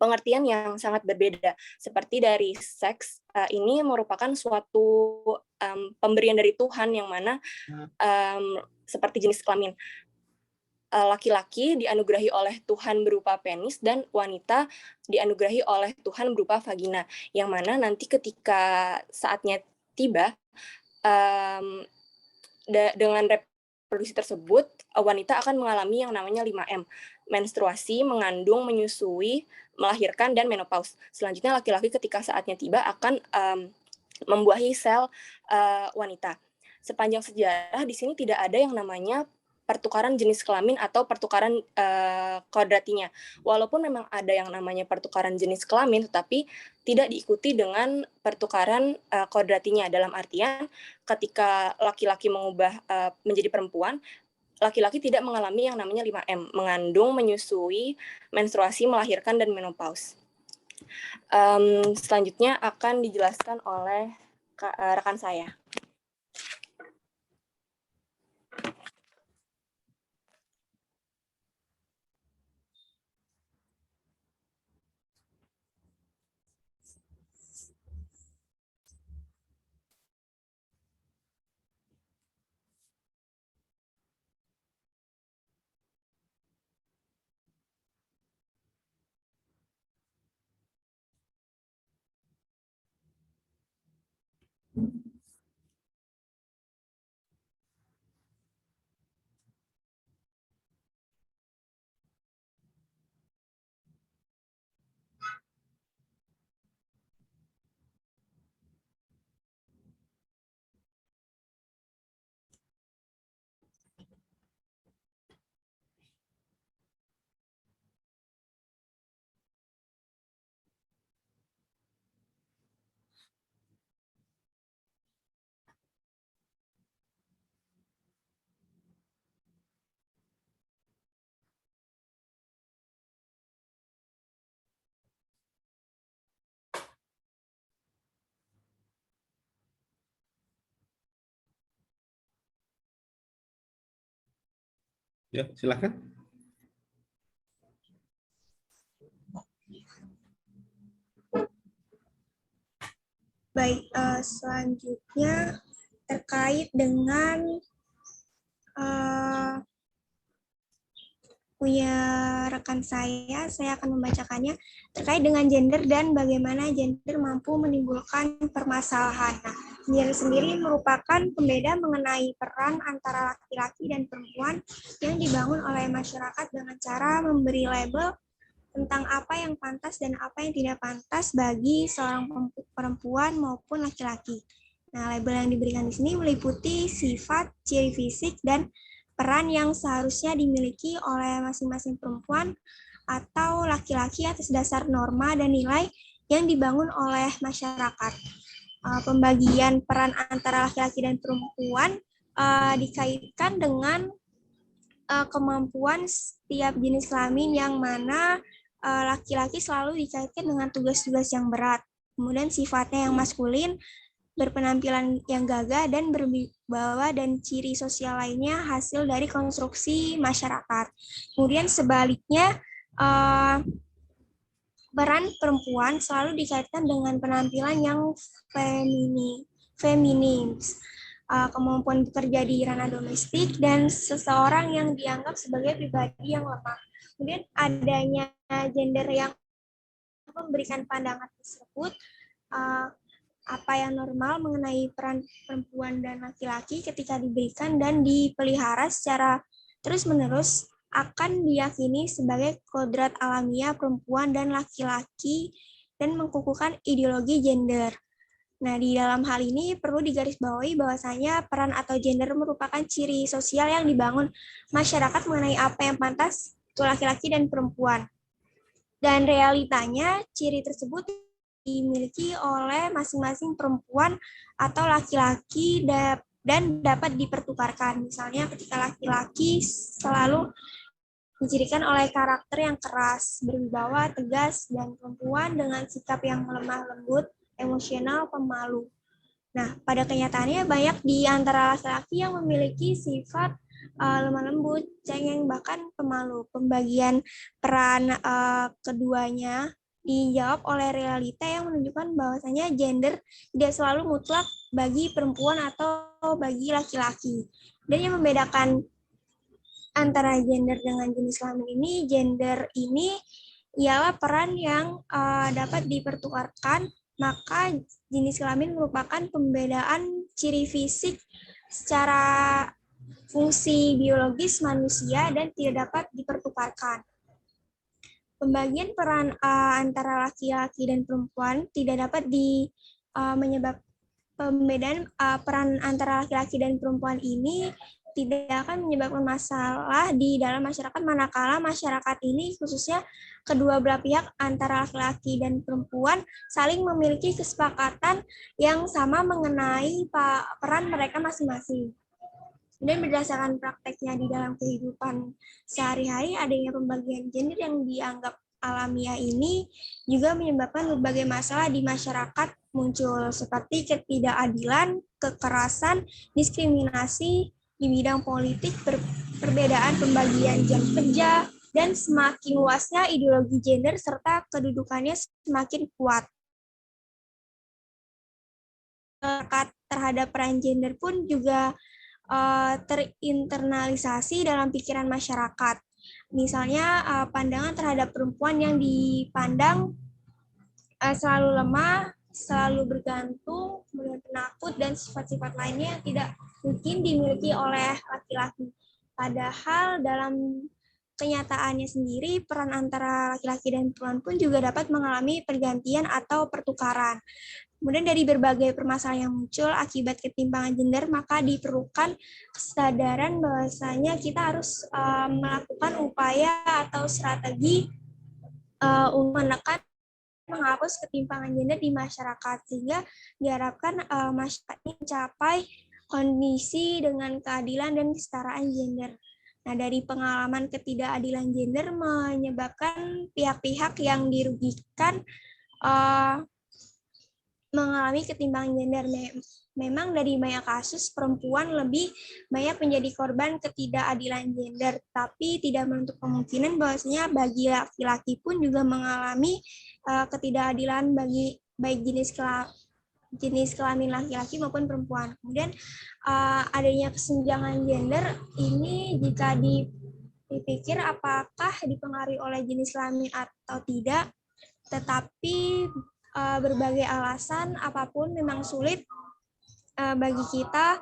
pengertian yang sangat berbeda. Seperti dari seks, ini merupakan suatu pemberian dari Tuhan yang mana seperti jenis kelamin. Laki-laki dianugerahi oleh Tuhan berupa penis dan wanita dianugerahi oleh Tuhan berupa vagina, yang mana nanti ketika saatnya tiba dengan reproduksi tersebut, wanita akan mengalami yang namanya 5M, menstruasi, mengandung, menyusui, melahirkan, dan menopause. Selanjutnya laki-laki ketika saatnya tiba akan membuahi sel wanita. Sepanjang sejarah di sini tidak ada yang namanya pertukaran jenis kelamin atau pertukaran kodratinya. Walaupun memang ada yang namanya pertukaran jenis kelamin, tetapi tidak diikuti dengan pertukaran kodratinya. Dalam artian ketika laki-laki mengubah menjadi perempuan, laki-laki tidak mengalami yang namanya 5M, mengandung, menyusui, menstruasi, melahirkan, dan menopause. Selanjutnya akan dijelaskan oleh rekan saya. Ya, silakan. Baik, selanjutnya terkait dengan punya rekan saya akan membacakannya terkait dengan gender dan bagaimana gender mampu menimbulkan permasalahan. Nah, gender sendiri merupakan pembeda mengenai peran antara laki-laki dan perempuan yang dibangun oleh masyarakat dengan cara memberi label tentang apa yang pantas dan apa yang tidak pantas bagi seorang perempuan maupun laki-laki. Nah, label yang diberikan di sini meliputi sifat, ciri fisik, dan peran yang seharusnya dimiliki oleh masing-masing perempuan atau laki-laki atas dasar norma dan nilai yang dibangun oleh masyarakat. Pembagian peran antara laki-laki dan perempuan dikaitkan dengan kemampuan setiap jenis kelamin yang mana laki-laki selalu dikaitkan dengan tugas-tugas yang berat. Kemudian sifatnya yang maskulin, berpenampilan yang gagah dan berwibawa dan ciri sosial lainnya hasil dari konstruksi masyarakat. Kemudian sebaliknya, peran perempuan selalu dikaitkan dengan penampilan yang feminis, kemampuan bekerja di ranah domestik, dan seseorang yang dianggap sebagai pribadi yang lemah. Kemudian adanya gender yang memberikan pandangan tersebut, apa yang normal mengenai peran perempuan dan laki-laki ketika diberikan dan dipelihara secara terus-menerus akan diyakini sebagai kodrat alamiah perempuan dan laki-laki dan mengkukuhkan ideologi gender. Nah, di dalam hal ini perlu digarisbawahi bahwasanya peran atau gender merupakan ciri sosial yang dibangun masyarakat mengenai apa yang pantas untuk laki-laki dan perempuan. Dan realitanya, ciri tersebut dimiliki oleh masing-masing perempuan atau laki-laki dan dapat dipertukarkan. Misalnya ketika laki-laki selalu dicirikan oleh karakter yang keras, berwibawa, tegas, dan perempuan dengan sikap yang lemah lembut, emosional, pemalu. Nah, pada kenyataannya banyak di antara laki-laki yang memiliki sifat lemah lembut, cengeng, bahkan pemalu. Pembagian peran keduanya dijawab oleh realita yang menunjukkan bahwasanya gender tidak selalu mutlak bagi perempuan atau bagi laki-laki. Dan yang membedakan antara gender dengan jenis kelamin ini, gender ini ialah peran yang dapat dipertukarkan, maka jenis kelamin merupakan pembedaan ciri fisik secara fungsi biologis manusia dan tidak dapat dipertukarkan. Pembagian peran antara laki-laki dan perempuan tidak dapat menyebabkan pembedaan peran antara laki-laki dan perempuan ini tidak akan menyebabkan masalah di dalam masyarakat manakala masyarakat ini khususnya kedua belah pihak antara laki-laki dan perempuan saling memiliki kesepakatan yang sama mengenai peran mereka masing-masing. Dan berdasarkan prakteknya di dalam kehidupan sehari-hari, adanya pembagian gender yang dianggap alamiah ini juga menyebabkan berbagai masalah di masyarakat muncul, seperti ketidakadilan, kekerasan, diskriminasi di bidang politik, perbedaan pembagian jam kerja, dan semakin luasnya ideologi gender serta kedudukannya semakin kuat. Terhadap peran gender pun juga terinternalisasi dalam pikiran masyarakat. Misalnya pandangan terhadap perempuan yang dipandang selalu lemah, selalu bergantung, kemudian penakut, dan sifat-sifat lainnya yang tidak mungkin dimiliki oleh laki-laki. Padahal dalam kenyataannya sendiri, peran antara laki-laki dan perempuan pun juga dapat mengalami pergantian atau pertukaran. Kemudian dari berbagai permasalahan yang muncul akibat ketimpangan gender, maka diperlukan kesadaran bahwasanya kita harus melakukan upaya atau strategi untuk menekan menghapus ketimpangan gender di masyarakat, sehingga diharapkan masyarakat ini mencapai kondisi dengan keadilan dan kesetaraan gender. Nah, dari pengalaman ketidakadilan gender menyebabkan pihak-pihak yang dirugikan mengalami ketimpangan gender. Memang dari banyak kasus perempuan lebih banyak menjadi korban ketidakadilan gender, tapi tidak menutup kemungkinan bahwasanya bagi laki-laki pun juga mengalami ketidakadilan bagi baik jenis kelamin laki-laki maupun perempuan. Kemudian adanya kesenjangan gender ini jika dipikir apakah dipengaruhi oleh jenis kelamin atau tidak, tetapi berbagai alasan apapun memang sulit bagi kita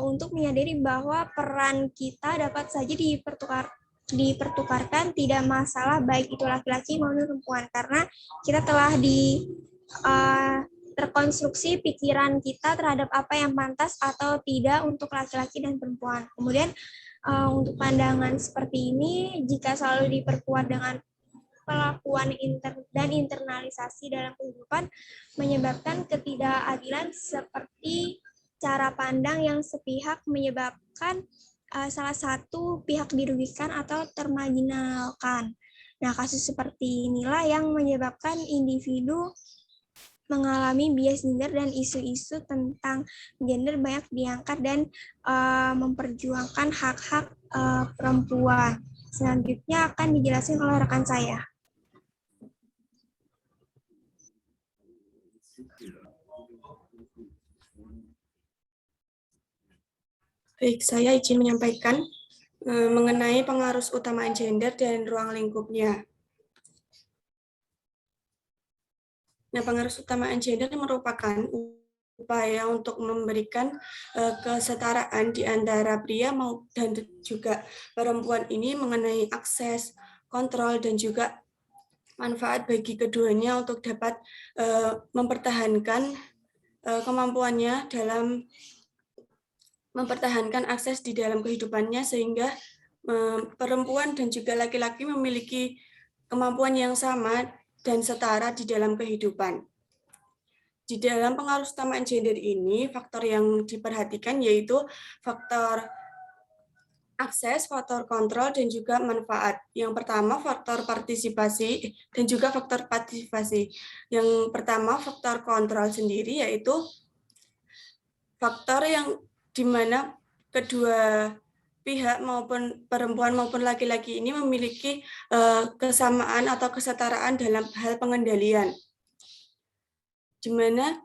untuk menyadari bahwa peran kita dapat saja dipertukarkan, tidak masalah baik itu laki-laki maupun perempuan, karena kita telah terkonstruksi pikiran kita terhadap apa yang pantas atau tidak untuk laki-laki dan perempuan. Kemudian untuk pandangan seperti ini jika selalu diperkuat dengan pelakuan dan internalisasi dalam kehidupan menyebabkan ketidakadilan seperti cara pandang yang sepihak menyebabkan salah satu pihak dirugikan atau termarginalkan. Nah, kasus seperti inilah yang menyebabkan individu mengalami bias gender dan isu-isu tentang gender banyak diangkat dan memperjuangkan hak-hak perempuan. Selanjutnya akan dijelaskan oleh rekan saya. Baik, saya izin menyampaikan mengenai pengaruh utamaan gender dan ruang lingkupnya. Nah, pengaruh utamaan gender merupakan upaya untuk memberikan kesetaraan di antara pria dan juga perempuan ini mengenai akses, kontrol, dan juga manfaat bagi keduanya untuk dapat mempertahankan kemampuannya dalam mempertahankan akses di dalam kehidupannya, sehingga perempuan dan juga laki-laki memiliki kemampuan yang sama dan setara di dalam kehidupan. Di dalam pengaruh utamaan gender ini, faktor yang diperhatikan yaitu faktor akses, faktor kontrol, dan juga manfaat. Yang pertama, faktor partisipasi dan juga faktor partisipasi. Yang pertama, faktor kontrol sendiri yaitu faktor yang di mana kedua pihak maupun perempuan maupun laki-laki ini memiliki kesamaan atau kesetaraan dalam hal pengendalian, di mana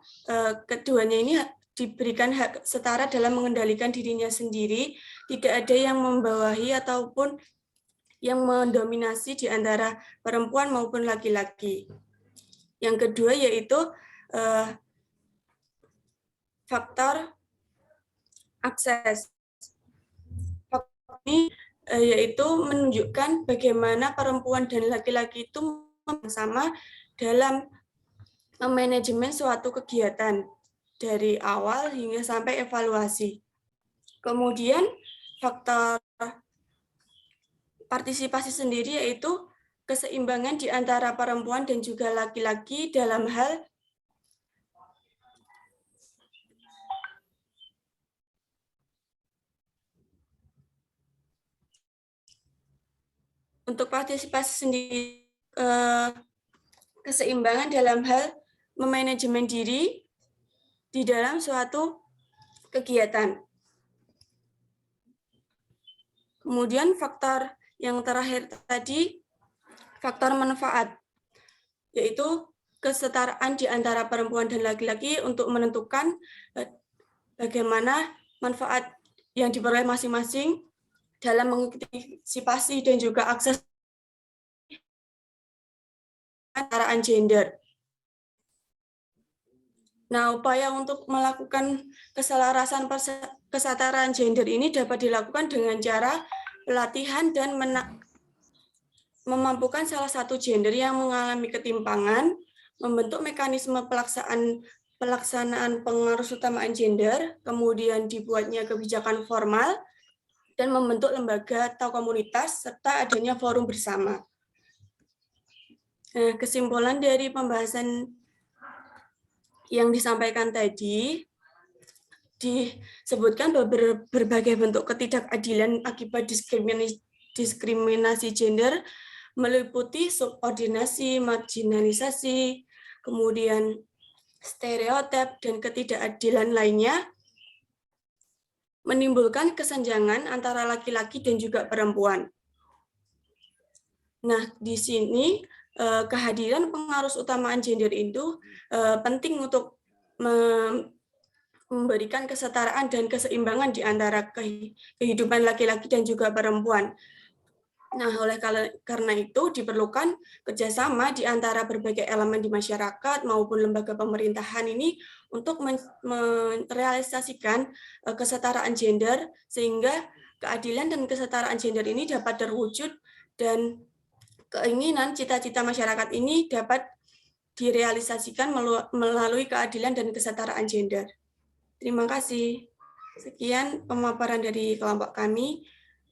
keduanya ini diberikan hak setara dalam mengendalikan dirinya sendiri, tidak ada yang membawahi ataupun yang mendominasi di antara perempuan maupun laki-laki. Yang kedua yaitu faktor akses. Faktor ini yaitu menunjukkan bagaimana perempuan dan laki-laki itu sama dalam manajemen suatu kegiatan dari awal hingga sampai evaluasi. Kemudian faktor partisipasi sendiri, yaitu keseimbangan di antara perempuan dan juga laki-laki dalam hal untuk partisipasi sendiri, keseimbangan dalam hal memanajemen diri di dalam suatu kegiatan. Kemudian faktor yang terakhir tadi, faktor manfaat, yaitu kesetaraan di antara perempuan dan laki-laki untuk menentukan bagaimana manfaat yang diperoleh masing-masing dalam mengantisipasi dan juga akses kesetaraan gender. Nah, upaya untuk melakukan keselarasan kesetaraan gender ini dapat dilakukan dengan cara pelatihan dan memampukan salah satu gender yang mengalami ketimpangan, membentuk mekanisme pelaksanaan pengarus utamaan gender, kemudian dibuatnya kebijakan formal, dan membentuk lembaga atau komunitas, serta adanya forum bersama. Nah, kesimpulan dari pembahasan yang disampaikan tadi, disebutkan bahwa berbagai bentuk ketidakadilan akibat diskriminasi gender meliputi subordinasi, marginalisasi, kemudian stereotip, dan ketidakadilan lainnya, menimbulkan kesenjangan antara laki-laki dan juga perempuan. Nah, di sini kehadiran pengarus utamaan gender itu penting untuk memberikan kesetaraan dan keseimbangan di antara kehidupan laki-laki dan juga perempuan. Nah, oleh karena itu diperlukan kerjasama di antara berbagai elemen di masyarakat maupun lembaga pemerintahan ini untuk merealisasikan kesetaraan gender, sehingga keadilan dan kesetaraan gender ini dapat terwujud dan keinginan cita-cita masyarakat ini dapat direalisasikan melalui keadilan dan kesetaraan gender. Terima kasih. Sekian pemaparan dari kelompok kami.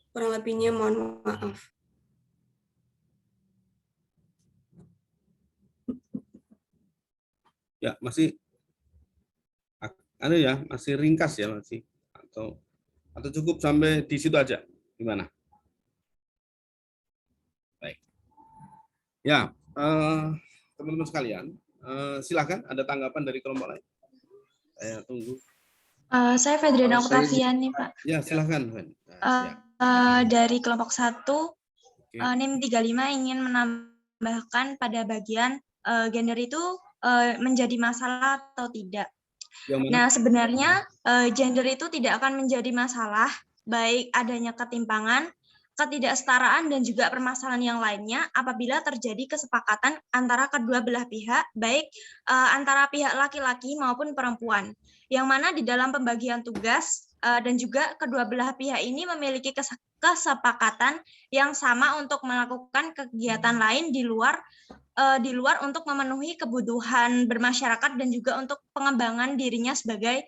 Kurang lebihnya mohon maaf. Ya, masih masih ringkas ya, masih atau cukup sampai di situ aja. Gimana? Baik. Ya, teman-teman sekalian, silakan ada tanggapan dari kelompok lain. Saya tunggu. Saya Fedriana Octavian nih, Pak. Ya, silakan. Dari kelompok 1, NIM 35 ingin menambahkan pada bagian gender itu menjadi masalah atau tidak. Nah, sebenarnya gender itu tidak akan menjadi masalah, baik adanya ketimpangan, ketidaksetaraan, dan juga permasalahan yang lainnya apabila terjadi kesepakatan antara kedua belah pihak, baik antara pihak laki-laki maupun perempuan, yang mana di dalam pembagian tugas dan juga kedua belah pihak ini memiliki kesepakatan yang sama untuk melakukan kegiatan lain di luar untuk memenuhi kebutuhan bermasyarakat dan juga untuk pengembangan dirinya sebagai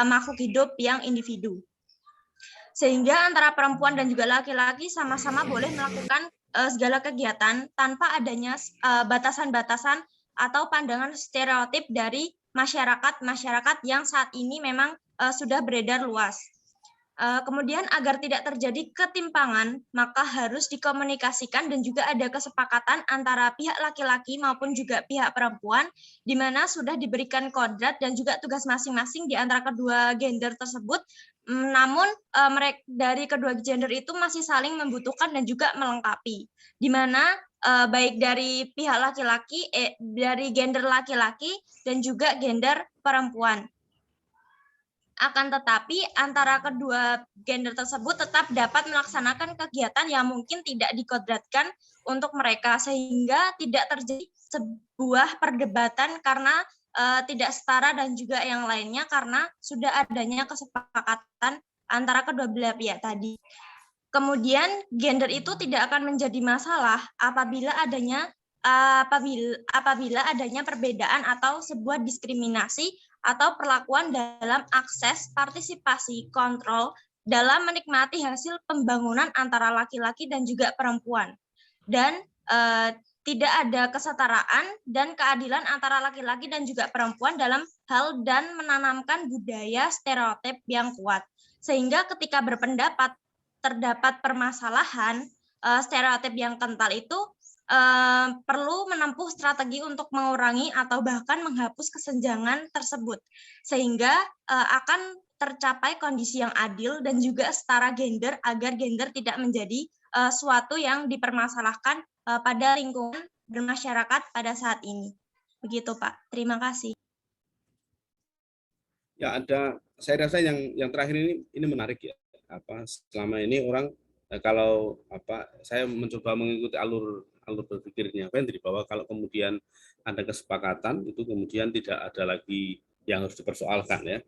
makhluk hidup yang individu. Sehingga antara perempuan dan juga laki-laki sama-sama boleh melakukan segala kegiatan tanpa adanya batasan-batasan atau pandangan stereotip dari masyarakat yang saat ini memang sudah beredar luas. Kemudian agar tidak terjadi ketimpangan, maka harus dikomunikasikan dan juga ada kesepakatan antara pihak laki-laki maupun juga pihak perempuan, di mana sudah diberikan kodrat dan juga tugas masing-masing di antara kedua gender tersebut. Namun mereka dari kedua gender itu masih saling membutuhkan dan juga melengkapi, di mana baik dari pihak laki-laki, dari gender laki-laki dan juga gender perempuan. Akan tetapi antara kedua gender tersebut tetap dapat melaksanakan kegiatan yang mungkin tidak dikodratkan untuk mereka, sehingga tidak terjadi sebuah perdebatan karena tidak setara dan juga yang lainnya karena sudah adanya kesepakatan antara kedua belah pihak tadi. Kemudian gender itu tidak akan menjadi masalah apabila adanya perbedaan atau sebuah diskriminasi atau perlakuan dalam akses, partisipasi, kontrol, dalam menikmati hasil pembangunan antara laki-laki dan juga perempuan. Dan tidak ada kesetaraan dan keadilan antara laki-laki dan juga perempuan dalam hal dan menanamkan budaya stereotip yang kuat. Sehingga ketika berpendapat terdapat permasalahan stereotip yang kental itu perlu menempuh strategi untuk mengurangi atau bahkan menghapus kesenjangan tersebut. Sehingga akan tercapai kondisi yang adil dan juga setara gender agar gender tidak menjadi suatu yang dipermasalahkan pada lingkungan bermasyarakat pada saat ini. Begitu Pak. Terima kasih. Ya, saya rasa yang terakhir ini menarik ya. Selama ini orang kalau saya mencoba mengikuti alur berpikirnya Pendri, bahwa kalau kemudian ada kesepakatan itu kemudian tidak ada lagi yang harus dipersoalkan ya.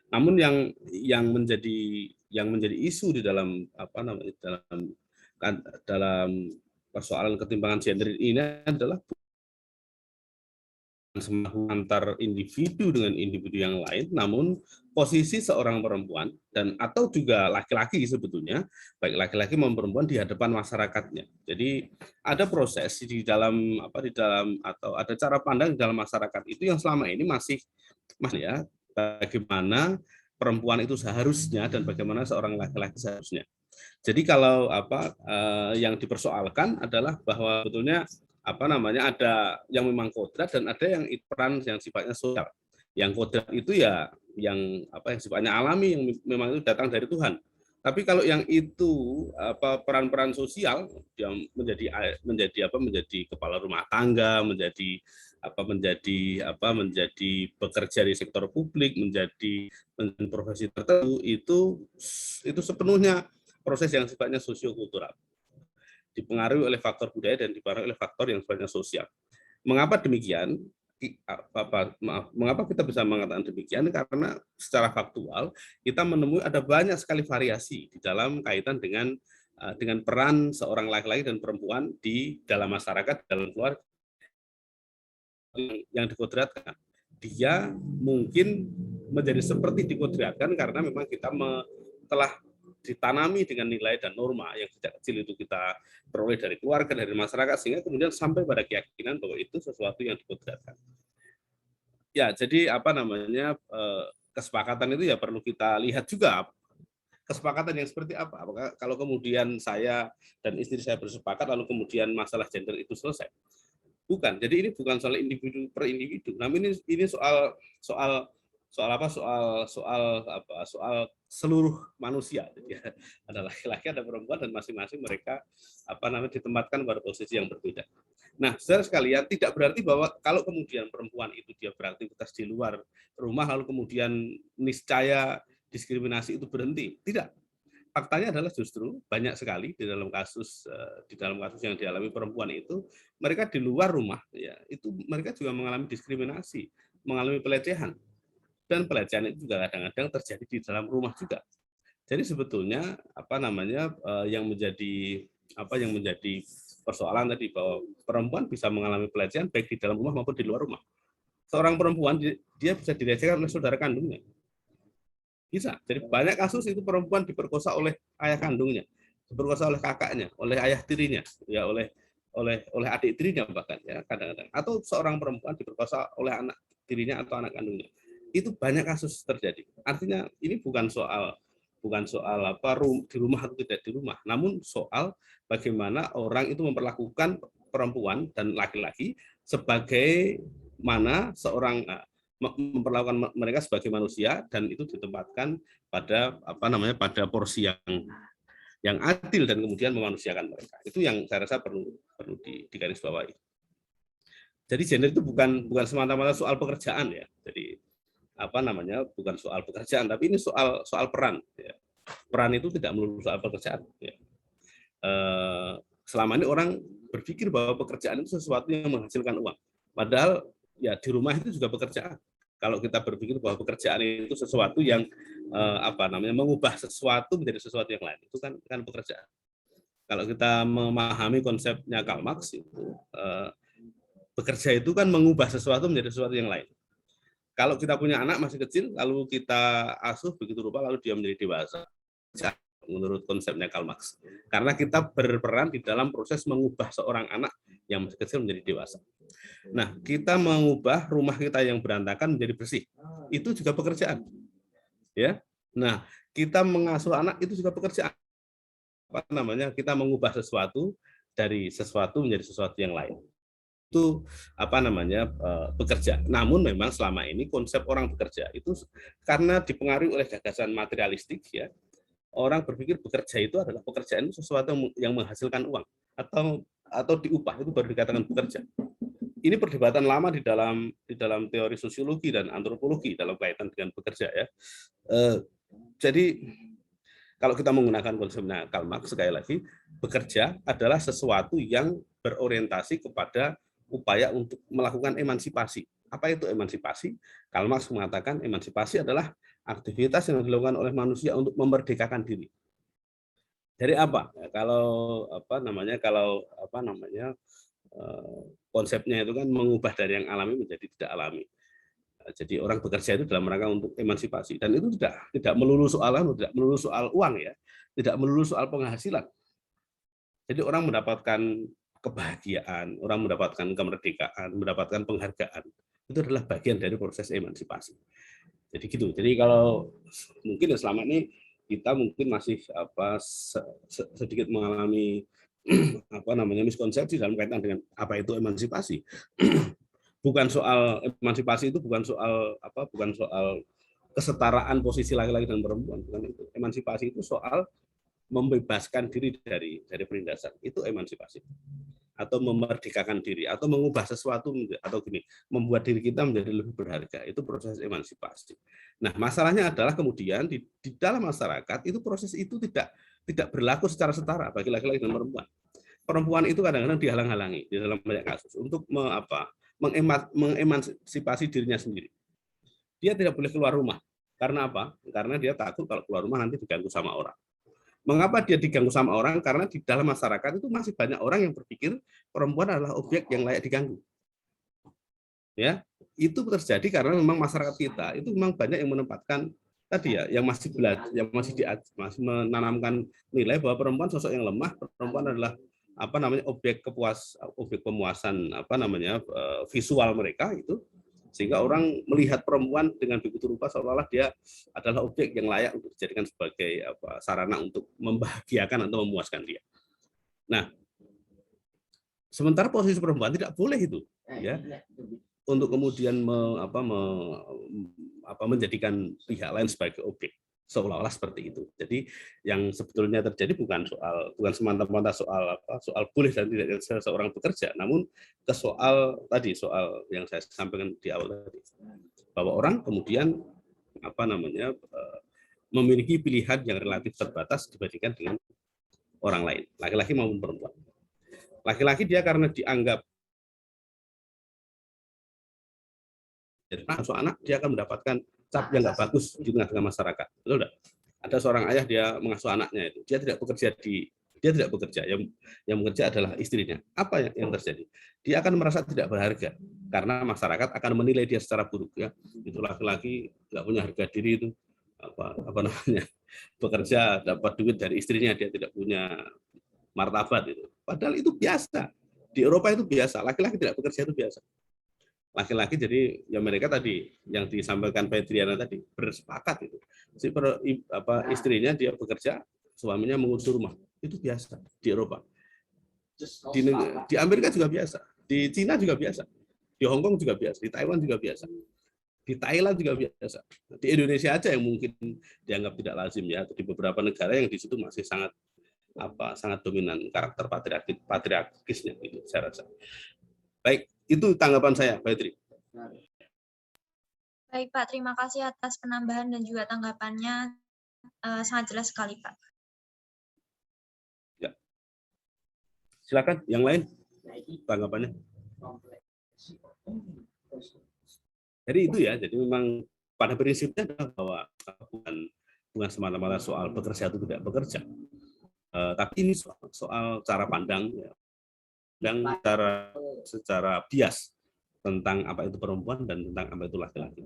Namun yang menjadi isu di dalam dalam persoalan ketimpangan gender ini adalah antar individu dengan individu yang lain, namun posisi seorang perempuan dan atau juga laki-laki sebetulnya, baik laki-laki maupun perempuan di hadapan masyarakatnya. Jadi ada proses di dalam atau ada cara pandang di dalam masyarakat itu yang selama ini masih ya, bagaimana perempuan itu seharusnya dan bagaimana seorang laki-laki seharusnya. Jadi kalau yang dipersoalkan adalah bahwa sebetulnya ada yang memang kodrat dan ada yang peran yang sifatnya sosial. Yang kodrat itu ya yang sifatnya alami, yang memang itu datang dari Tuhan. Tapi kalau yang itu peran-peran sosial yang menjadi kepala rumah tangga, menjadi bekerja di sektor publik, menjadi profesi tertentu, itu sepenuhnya proses yang sifatnya sosiokultural, dipengaruhi oleh faktor budaya dan dipengaruhi oleh faktor yang sifatnya sosial. Mengapa demikian? Mengapa kita bisa mengatakan demikian? Karena secara faktual kita menemui ada banyak sekali variasi di dalam kaitan dengan peran seorang laki-laki dan perempuan di dalam masyarakat, dalam keluarga yang dikodratkan. Dia mungkin menjadi seperti dikodratkan karena memang kita telah ditanami dengan nilai dan norma yang sejak kecil itu kita peroleh dari keluarga, dari masyarakat, sehingga kemudian sampai pada keyakinan bahwa itu sesuatu yang dikodratkan. Ya, jadi kesepakatan itu ya perlu kita lihat juga kesepakatan yang seperti apa. Apakah kalau kemudian saya dan istri saya bersepakat lalu kemudian masalah gender itu selesai? Bukan. Jadi ini bukan soal individu per individu. Namun ini soal seluruh manusia. Jadi ada laki-laki, ada perempuan, dan masing-masing mereka ditempatkan pada posisi yang berbeda. Nah, saudara sekalian, tidak berarti bahwa kalau kemudian perempuan itu dia beraktivitas di luar rumah lalu kemudian niscaya diskriminasi itu berhenti. Tidak. Faktanya adalah justru banyak sekali di dalam kasus yang dialami perempuan itu, mereka di luar rumah ya, itu mereka juga mengalami diskriminasi, mengalami pelecehan. Dan pelecehan itu juga kadang-kadang terjadi di dalam rumah juga. Jadi sebetulnya yang menjadi persoalan tadi bahwa perempuan bisa mengalami pelecehan baik di dalam rumah maupun di luar rumah. Seorang perempuan dia bisa dilecehkan oleh saudara kandungnya. Bisa. Jadi banyak kasus itu perempuan diperkosa oleh ayah kandungnya, diperkosa oleh kakaknya, oleh ayah tirinya, ya oleh adik tirinya bahkan ya kadang-kadang. Atau seorang perempuan diperkosa oleh anak tirinya atau anak kandungnya. Itu banyak kasus terjadi. Artinya ini bukan soal di rumah atau tidak di rumah, namun soal bagaimana orang itu memperlakukan perempuan dan laki-laki sebagaimana seorang memperlakukan mereka sebagai manusia, dan itu ditempatkan pada pada porsi yang adil dan kemudian memanusiakan mereka. Itu yang saya rasa perlu digarisbawahi. Jadi gender itu bukan semata-mata soal pekerjaan ya. Jadi bukan soal pekerjaan, tapi ini soal peran. Ya. Peran itu tidak melulu soal pekerjaan. Ya. Selama ini orang berpikir bahwa pekerjaan itu sesuatu yang menghasilkan uang. Padahal ya di rumah itu juga pekerjaan. Kalau kita berpikir bahwa pekerjaan itu sesuatu yang mengubah sesuatu menjadi sesuatu yang lain, itu kan pekerjaan. Kalau kita memahami konsepnya Karl Marx itu bekerja itu kan mengubah sesuatu menjadi sesuatu yang lain. Kalau kita punya anak masih kecil, lalu kita asuh begitu rupa, lalu dia menjadi dewasa. menurut konsepnya Karl Marx. Karena kita berperan di dalam proses mengubah seorang anak yang masih kecil menjadi dewasa. Nah, kita mengubah rumah kita yang berantakan menjadi bersih. Itu juga pekerjaan. Ya. Nah, kita mengasuh anak itu juga pekerjaan. Apa namanya? Kita mengubah sesuatu dari sesuatu menjadi sesuatu yang lain. Itu apa namanya? Bekerja. Namun memang selama ini konsep orang bekerja itu karena dipengaruhi oleh gagasan materialistik ya. Orang berpikir bekerja itu adalah pekerjaan itu sesuatu yang menghasilkan uang atau diupah, itu baru dikatakan bekerja. Ini perdebatan lama di dalam teori sosiologi dan antropologi dalam kaitan dengan bekerja ya. Jadi kalau kita menggunakan konsepnya Karl Marx, sekali lagi bekerja adalah sesuatu yang berorientasi kepada upaya untuk melakukan emansipasi. Apa itu emansipasi? Karl Marx mengatakan emansipasi adalah aktivitas yang dilakukan oleh manusia untuk memerdekakan diri. Dari apa? Ya, kalau konsepnya itu kan mengubah dari yang alami menjadi tidak alami. Jadi orang bekerja itu dalam rangka untuk emansipasi, dan itu tidak melulu soal uang ya, tidak melulu soal penghasilan. Jadi orang mendapatkan kebahagiaan, orang mendapatkan kemerdekaan, mendapatkan penghargaan, itu adalah bagian dari proses emansipasi. Jadi gitu. Jadi kalau mungkin selama ini kita mungkin masih sedikit mengalami miskonsepsi dalam kaitan dengan apa itu emansipasi. Bukan soal emansipasi itu bukan soal kesetaraan posisi laki-laki dan perempuan, bukan itu. Emansipasi itu soal membebaskan diri dari penindasan. Itu emansipasi. Atau memerdekakan diri, atau mengubah sesuatu, atau membuat diri kita menjadi lebih berharga. Itu proses emansipasi. Nah, masalahnya adalah kemudian di dalam masyarakat itu proses itu tidak berlaku secara setara bagi laki-laki dan perempuan. Perempuan itu kadang-kadang dihalang-halangi di dalam banyak kasus untuk mengemansipasi dirinya sendiri. Dia tidak boleh keluar rumah. Karena apa? Karena dia takut kalau keluar rumah nanti diganggu sama orang. Mengapa dia diganggu sama orang? Karena di dalam masyarakat itu masih banyak orang yang berpikir perempuan adalah objek yang layak diganggu. Ya, itu terjadi karena memang masyarakat kita itu memang banyak yang menempatkan tadi ya, yang masih belajar, yang masih menanamkan nilai bahwa perempuan sosok yang lemah, perempuan adalah objek pemuasan visual mereka itu, sehingga orang melihat perempuan dengan begitu rupa seolah-olah dia adalah objek yang layak untuk dijadikan sebagai sarana untuk membahagiakan atau memuaskan dia. Nah, sementara posisi perempuan tidak boleh itu, ya, untuk kemudian menjadikan pihak lain sebagai objek, seolah-olah seperti itu. Jadi yang sebetulnya terjadi bukan semata-mata soal boleh dan tidak seseorang bekerja, namun ke soal yang saya sampaikan di awal tadi, bahwa orang kemudian memiliki pilihan yang relatif terbatas dibandingkan dengan orang lain, laki-laki maupun perempuan. Laki-laki dia karena dianggap mengasuh anak, dia akan mendapatkan cap yang nggak bagus di tengah-tengah masyarakat. Betul enggak? Ada seorang ayah, dia mengasuh anaknya itu, dia tidak bekerja, yang bekerja adalah istrinya. Apa yang terjadi? Dia akan merasa tidak berharga karena masyarakat akan menilai dia secara buruk, ya. Itu laki-laki nggak punya harga diri, itu bekerja dapat duit dari istrinya, dia tidak punya martabat itu. Padahal itu biasa. Di Eropa itu biasa, laki-laki tidak bekerja itu biasa. Laki-laki, jadi ya mereka tadi yang disampaikan Petriana tadi bersepakat itu. Istrinya dia bekerja, suaminya mengurus rumah. Itu biasa di Eropa. Di Amerika juga biasa, di Cina juga biasa, di Hong Kong juga biasa, di Taiwan juga biasa, di Thailand juga biasa. Di Indonesia aja yang mungkin dianggap tidak lazim, ya. Di beberapa negara yang di situ masih sangat dominan karakter patriarkisnya gitu, saya rasa. Baik, itu tanggapan saya, Pak Tri. Baik, Pak. Terima kasih atas penambahan dan juga tanggapannya. Sangat jelas sekali, Pak. Ya. Silakan, yang lain tanggapannya. Jadi itu ya, jadi memang pada prinsipnya adalah bahwa bukan semata-mata soal bekerja atau tidak bekerja. Tapi ini soal cara pandang, ya. Dan secara bias tentang apa itu perempuan dan tentang apa itu laki-laki.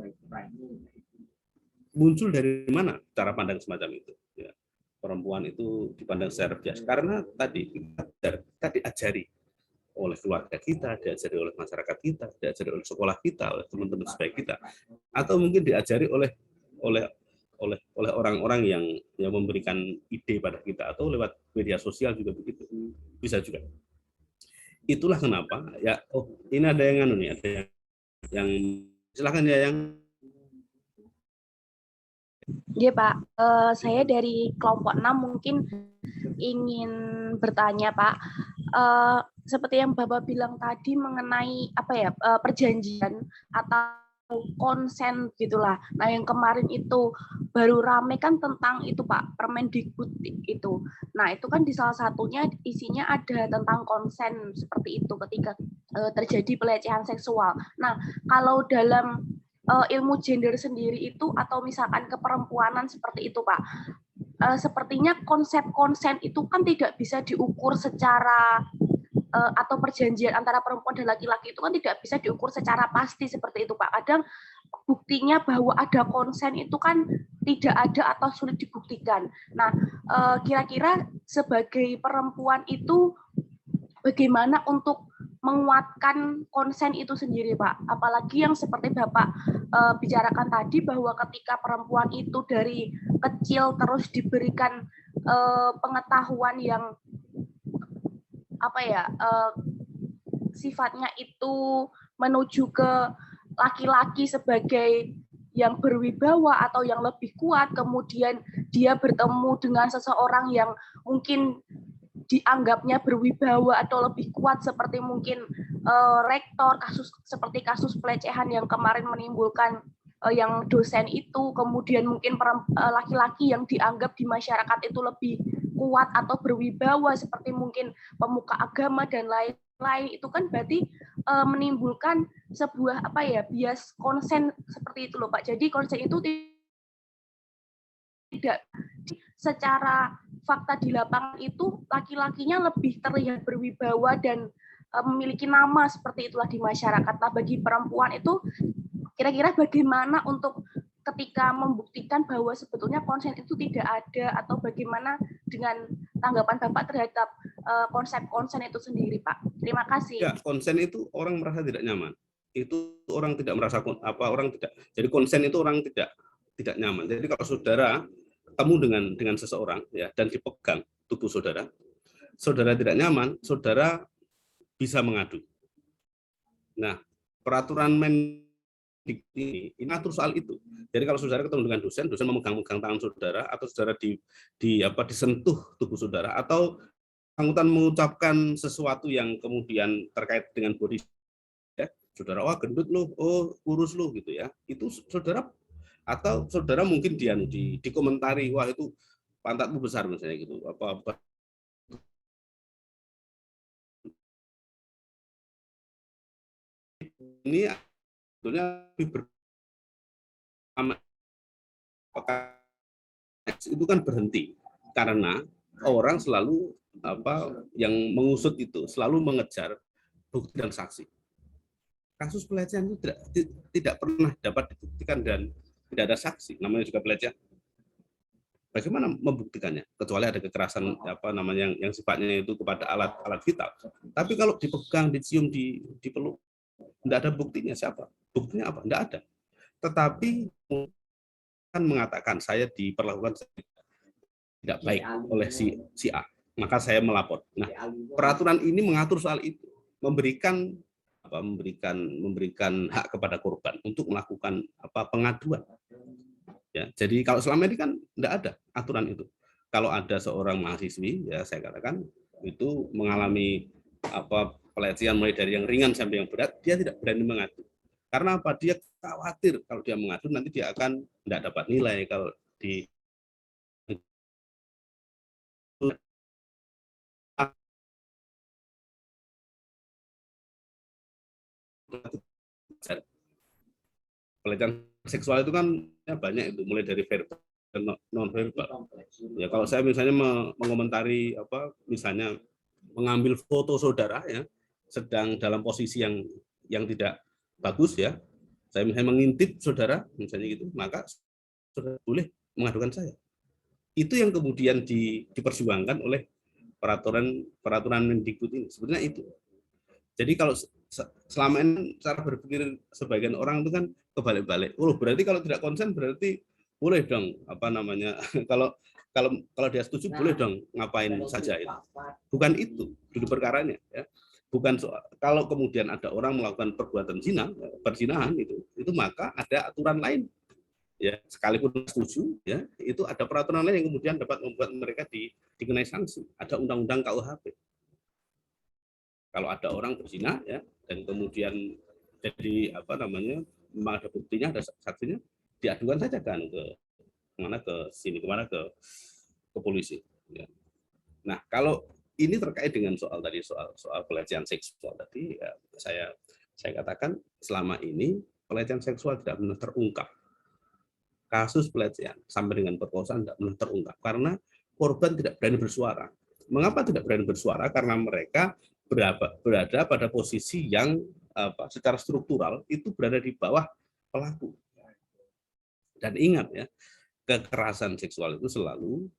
Muncul dari mana cara pandang semacam itu? Ya. perempuan itu dipandang secara bias karena tadi kita diajari oleh keluarga kita, diajari oleh masyarakat kita, diajari oleh sekolah kita, oleh teman-teman sebaik kita, atau mungkin diajari oleh orang-orang yang memberikan ide pada kita, atau lewat media sosial juga begitu, bisa juga. Itulah kenapa ya. Oh, ini ada yang ada yang silakan ya yang. Iya Pak, saya dari kelompok 6 mungkin ingin bertanya Pak, seperti yang Bapak bilang tadi mengenai perjanjian atau konsen gitulah. Nah yang kemarin itu baru rame kan tentang itu Pak, Permendikbud itu. Nah itu kan di salah satunya isinya ada tentang konsen seperti itu ketika terjadi pelecehan seksual. Nah kalau dalam ilmu gender sendiri itu atau misalkan keperempuanan seperti itu Pak, sepertinya konsep konsen itu kan tidak bisa diukur secara atau perjanjian antara perempuan dan laki-laki itu kan tidak bisa diukur secara pasti seperti itu Pak. Kadang buktinya bahwa ada konsen itu kan tidak ada atau sulit dibuktikan. Nah kira-kira sebagai perempuan itu bagaimana untuk menguatkan konsen itu sendiri Pak, apalagi yang seperti Bapak bicarakan tadi bahwa ketika perempuan itu dari kecil terus diberikan pengetahuan yang sifatnya itu menuju ke laki-laki sebagai yang berwibawa atau yang lebih kuat, kemudian dia bertemu dengan seseorang yang mungkin dianggapnya berwibawa atau lebih kuat seperti mungkin rektor, seperti kasus pelecehan yang kemarin menimbulkan yang dosen itu, kemudian mungkin laki-laki yang dianggap di masyarakat itu lebih kuat atau berwibawa seperti mungkin pemuka agama dan lain-lain, itu kan berarti menimbulkan sebuah bias konsen seperti itu loh Pak. Jadi konsen itu tidak secara fakta di lapangan itu laki-lakinya lebih terlihat berwibawa dan memiliki nama seperti itulah di masyarakat. Nah, bagi perempuan itu kira-kira bagaimana untuk ketika membuktikan bahwa sebetulnya konsen itu tidak ada, atau bagaimana dengan tanggapan Bapak terhadap konsep konsen itu sendiri Pak? Terima kasih. Ya, konsen itu orang merasa tidak nyaman. Itu orang tidak merasa orang tidak. Jadi konsen itu orang tidak nyaman. Jadi kalau saudara ketemu dengan seseorang ya dan dipegang tubuh saudara tidak nyaman, saudara bisa mengadu. Nah, peraturan Mendikbud ini atur soal itu. Jadi kalau saudara ketemu dengan dosen memegang tangan saudara, atau saudara disentuh tubuh saudara, atau angkutan mengucapkan sesuatu yang kemudian terkait dengan body, ya, saudara wah gendut lu, oh kurus lu gitu ya. Itu saudara, atau saudara mungkin dikomentari, wah itu pantatmu besar misalnya gitu, ini sebetulnya itu kan berhenti karena orang selalu yang mengusut itu selalu mengejar bukti dan saksi. Kasus pelecehan itu tidak pernah dapat dibuktikan dan tidak ada saksi, namanya juga pelecehan. Bagaimana membuktikannya? Kecuali ada kekerasan yang sifatnya itu kepada alat vital. Tapi kalau dipegang, dicium, dipeluk, tidak ada buktinya. Siapa? Buktinya apa? Tidak ada. Tetapi kan mengatakan saya diperlakukan tidak baik oleh si A, maka saya melapor. Nah, peraturan ini mengatur soal itu, memberikan hak kepada korban untuk melakukan pengaduan. Ya, jadi kalau selama ini kan tidak ada aturan itu. Kalau ada seorang mahasiswi, ya saya katakan itu mengalami pelecehan mulai dari yang ringan sampai yang berat, dia tidak berani mengadu. Karena apa? Dia khawatir kalau dia mengadu nanti dia akan tidak dapat nilai kalau di pelecehan seksual itu kan banyak itu, mulai dari verbal dan non verbal. Ya kalau saya misalnya mengomentari misalnya mengambil foto saudara ya sedang dalam posisi yang tidak bagus ya, saya misalnya mengintip saudara misalnya gitu, maka saudara boleh mengadukan saya. Itu yang kemudian diperjuangkan oleh peraturan Mendikbud ini. Sebenarnya itu. Jadi kalau selama ini cara berpikir sebagian orang itu kan kebalik-balik. Oh, berarti kalau tidak konsen berarti boleh dong kalau dia setuju boleh dong ngapain saja itu. Bukan itu duduk perkaranya ya. Bukan soal kalau kemudian ada orang melakukan perbuatan zina, perzinahan itu maka ada aturan lain. Ya, sekalipun setuju ya, itu ada peraturan lain yang kemudian dapat membuat mereka dikenai sanksi. Ada undang-undang KUHP. Kalau ada orang berzina ya dan kemudian jadi memang ada buktinya, ada saksinya, diadukan saja kan ke polisi ya. Nah, kalau ini terkait dengan soal pelecehan seksual tadi ya, saya katakan selama ini pelecehan seksual tidak benar terungkap. Kasus pelecehan sampai dengan perkosaan tidak benar terungkap karena korban tidak berani bersuara. Mengapa tidak berani bersuara? Karena mereka berada pada posisi yang secara struktural itu berada di bawah pelaku. Dan ingat ya, kekerasan seksual itu selalu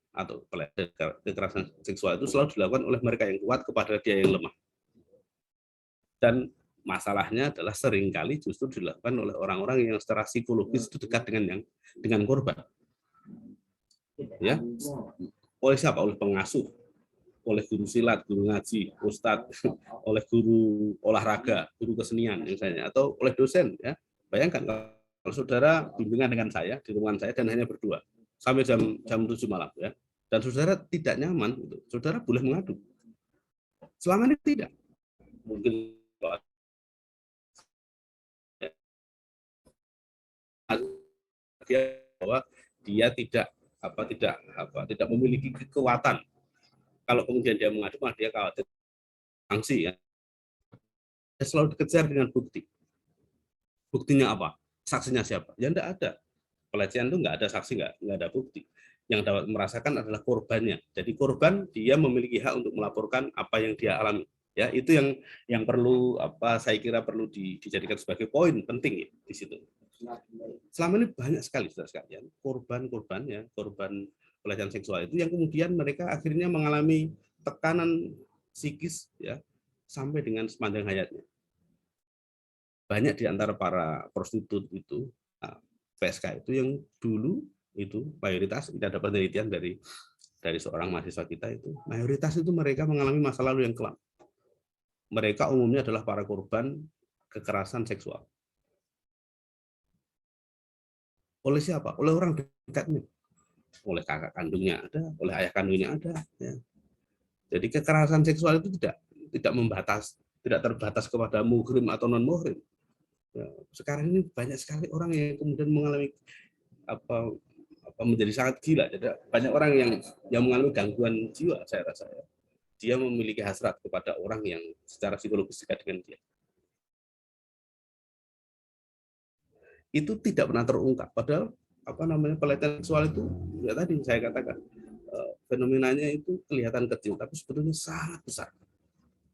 kekerasan seksual itu selalu dilakukan oleh mereka yang kuat kepada dia yang lemah. Dan masalahnya adalah seringkali justru dilakukan oleh orang-orang yang secara psikologis itu dekat dengan korban. Ya. Oleh siapa? Oleh pengasuh, oleh guru silat, guru ngaji, ustadz, oleh guru olahraga, guru kesenian misalnya, atau oleh dosen ya. Bayangkan kalau saudara bimbingan dengan saya di ruangan saya dan hanya berdua sampai jam 7 malam ya. Dan saudara tidak nyaman, saudara boleh mengadu. Selama ini tidak. Mungkin bahwa dia tidak memiliki kekuatan. Kalau kemudian dia mengadu, dia khawatir sanksi ya. Dia selalu dikejar dengan bukti. Buktinya apa? Saksinya siapa? Ya enggak ada. Pelecehan itu enggak ada saksi, enggak ada bukti. Yang dapat merasakan adalah korbannya. Jadi korban dia memiliki hak untuk melaporkan apa yang dia alami. Ya, itu yang perlu saya kira perlu dijadikan sebagai poin penting ya, di situ. Selama ini banyak sekali saudara sekalian korban pelecehan seksual itu yang kemudian mereka akhirnya mengalami tekanan psikis ya sampai dengan sepanjang hayatnya. Banyak di antara para prostitut itu PSK itu yang dulu itu mayoritas, tidak ada penelitian dari seorang mahasiswa kita itu, mayoritas itu mereka mengalami masa lalu yang kelam. Mereka umumnya adalah para korban kekerasan seksual. Oleh siapa? Oleh orang dekatnya. Oleh kakak kandungnya ada, oleh ayah kandungnya ada. Ya. Jadi kekerasan seksual itu tidak terbatas kepada muhrim atau non muhrim. Ya, sekarang ini banyak sekali orang yang kemudian mengalami menjadi sangat gila. Jadi banyak orang yang mengalami gangguan jiwa, saya rasa ya. Dia memiliki hasrat kepada orang yang secara psikologis dekat dengan dia. Itu tidak pernah terungkap. Padahal pelecehan seksual itu ya tadi saya katakan fenomenanya itu kelihatan kecil, tapi sebetulnya sangat besar.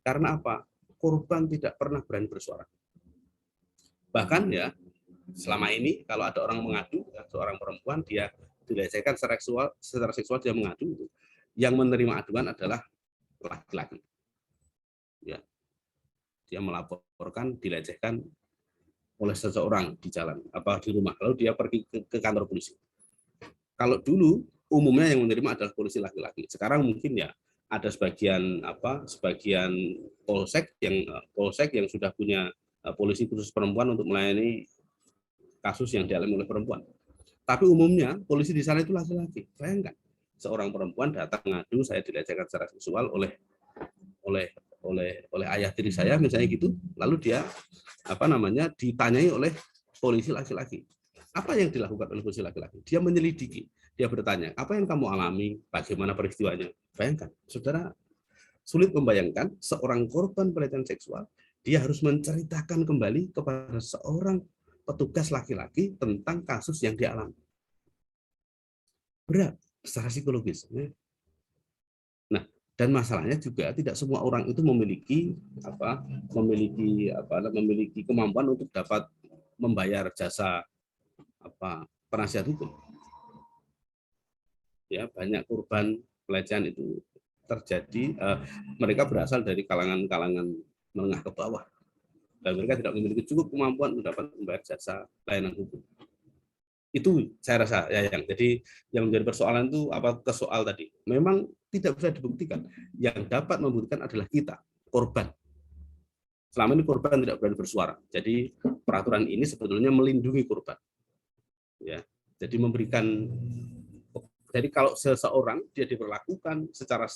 Karena apa? Korban tidak pernah berani bersuara. Bahkan ya selama ini kalau ada orang mengadu, seorang perempuan dia dilecehkan secara seksual dia mengadu, yang menerima aduan adalah laki-laki. Ya. Dia melaporkan dilecehkan oleh seseorang di jalan di rumah, lalu dia pergi ke kantor polisi. Kalau dulu umumnya yang menerima adalah polisi laki-laki. Sekarang mungkin ya ada sebagian polsek yang sudah punya polisi khusus perempuan untuk melayani kasus yang dialami oleh perempuan. Tapi umumnya polisi di sana itu laki-laki. Bayangkan seorang perempuan datang ngadu, saya dilecehkan secara seksual oleh ayah tiri saya misalnya gitu, lalu dia ditanyai oleh polisi laki-laki. Apa yang dilakukan oleh polisi laki-laki? Dia menyelidiki, dia bertanya, apa yang kamu alami, bagaimana peristiwanya? Bayangkan, saudara, sulit membayangkan seorang korban pelecehan seksual, dia harus menceritakan kembali kepada seorang petugas laki-laki tentang kasus yang dialami. Berat secara psikologis. Nah, dan masalahnya juga tidak semua orang itu memiliki kemampuan untuk dapat membayar jasa penasihat hukum. Ya, banyak korban pelecehan itu terjadi, mereka berasal dari kalangan-kalangan menengah ke bawah, dan mereka tidak memiliki cukup kemampuan untuk dapat membayar jasa layanan hukum. Itu saya rasa ya, jadi yang menjadi persoalan itu apa, ke soal tadi memang tidak bisa dibuktikan. Yang dapat membuktikan adalah kita, korban. Selama ini korban tidak berani bersuara. Jadi peraturan ini sebetulnya melindungi korban. Ya, jadi memberikan. Jadi kalau seseorang dia diperlakukan secara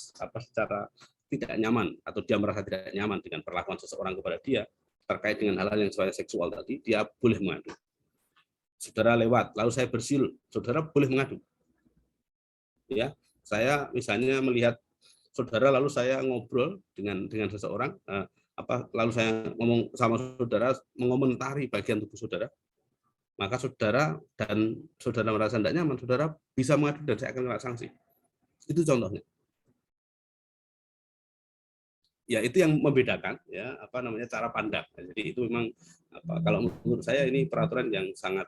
tidak nyaman, atau dia merasa tidak nyaman dengan perlakuan seseorang kepada dia terkait dengan hal-hal yang sifatnya seksual tadi, dia boleh mengadu. Saudara lewat, lalu saya bersiul, saudara boleh mengadu. Ya, saya misalnya melihat saudara lalu saya ngobrol dengan seseorang, lalu saya ngomong sama saudara, mengomentari bagian tubuh saudara, maka saudara merasa tidak nyaman, saudara bisa mengadu dan saya akan kena sanksi. Itu contohnya. Ya, itu yang membedakan ya, cara pandang. Jadi itu memang kalau menurut saya ini peraturan yang sangat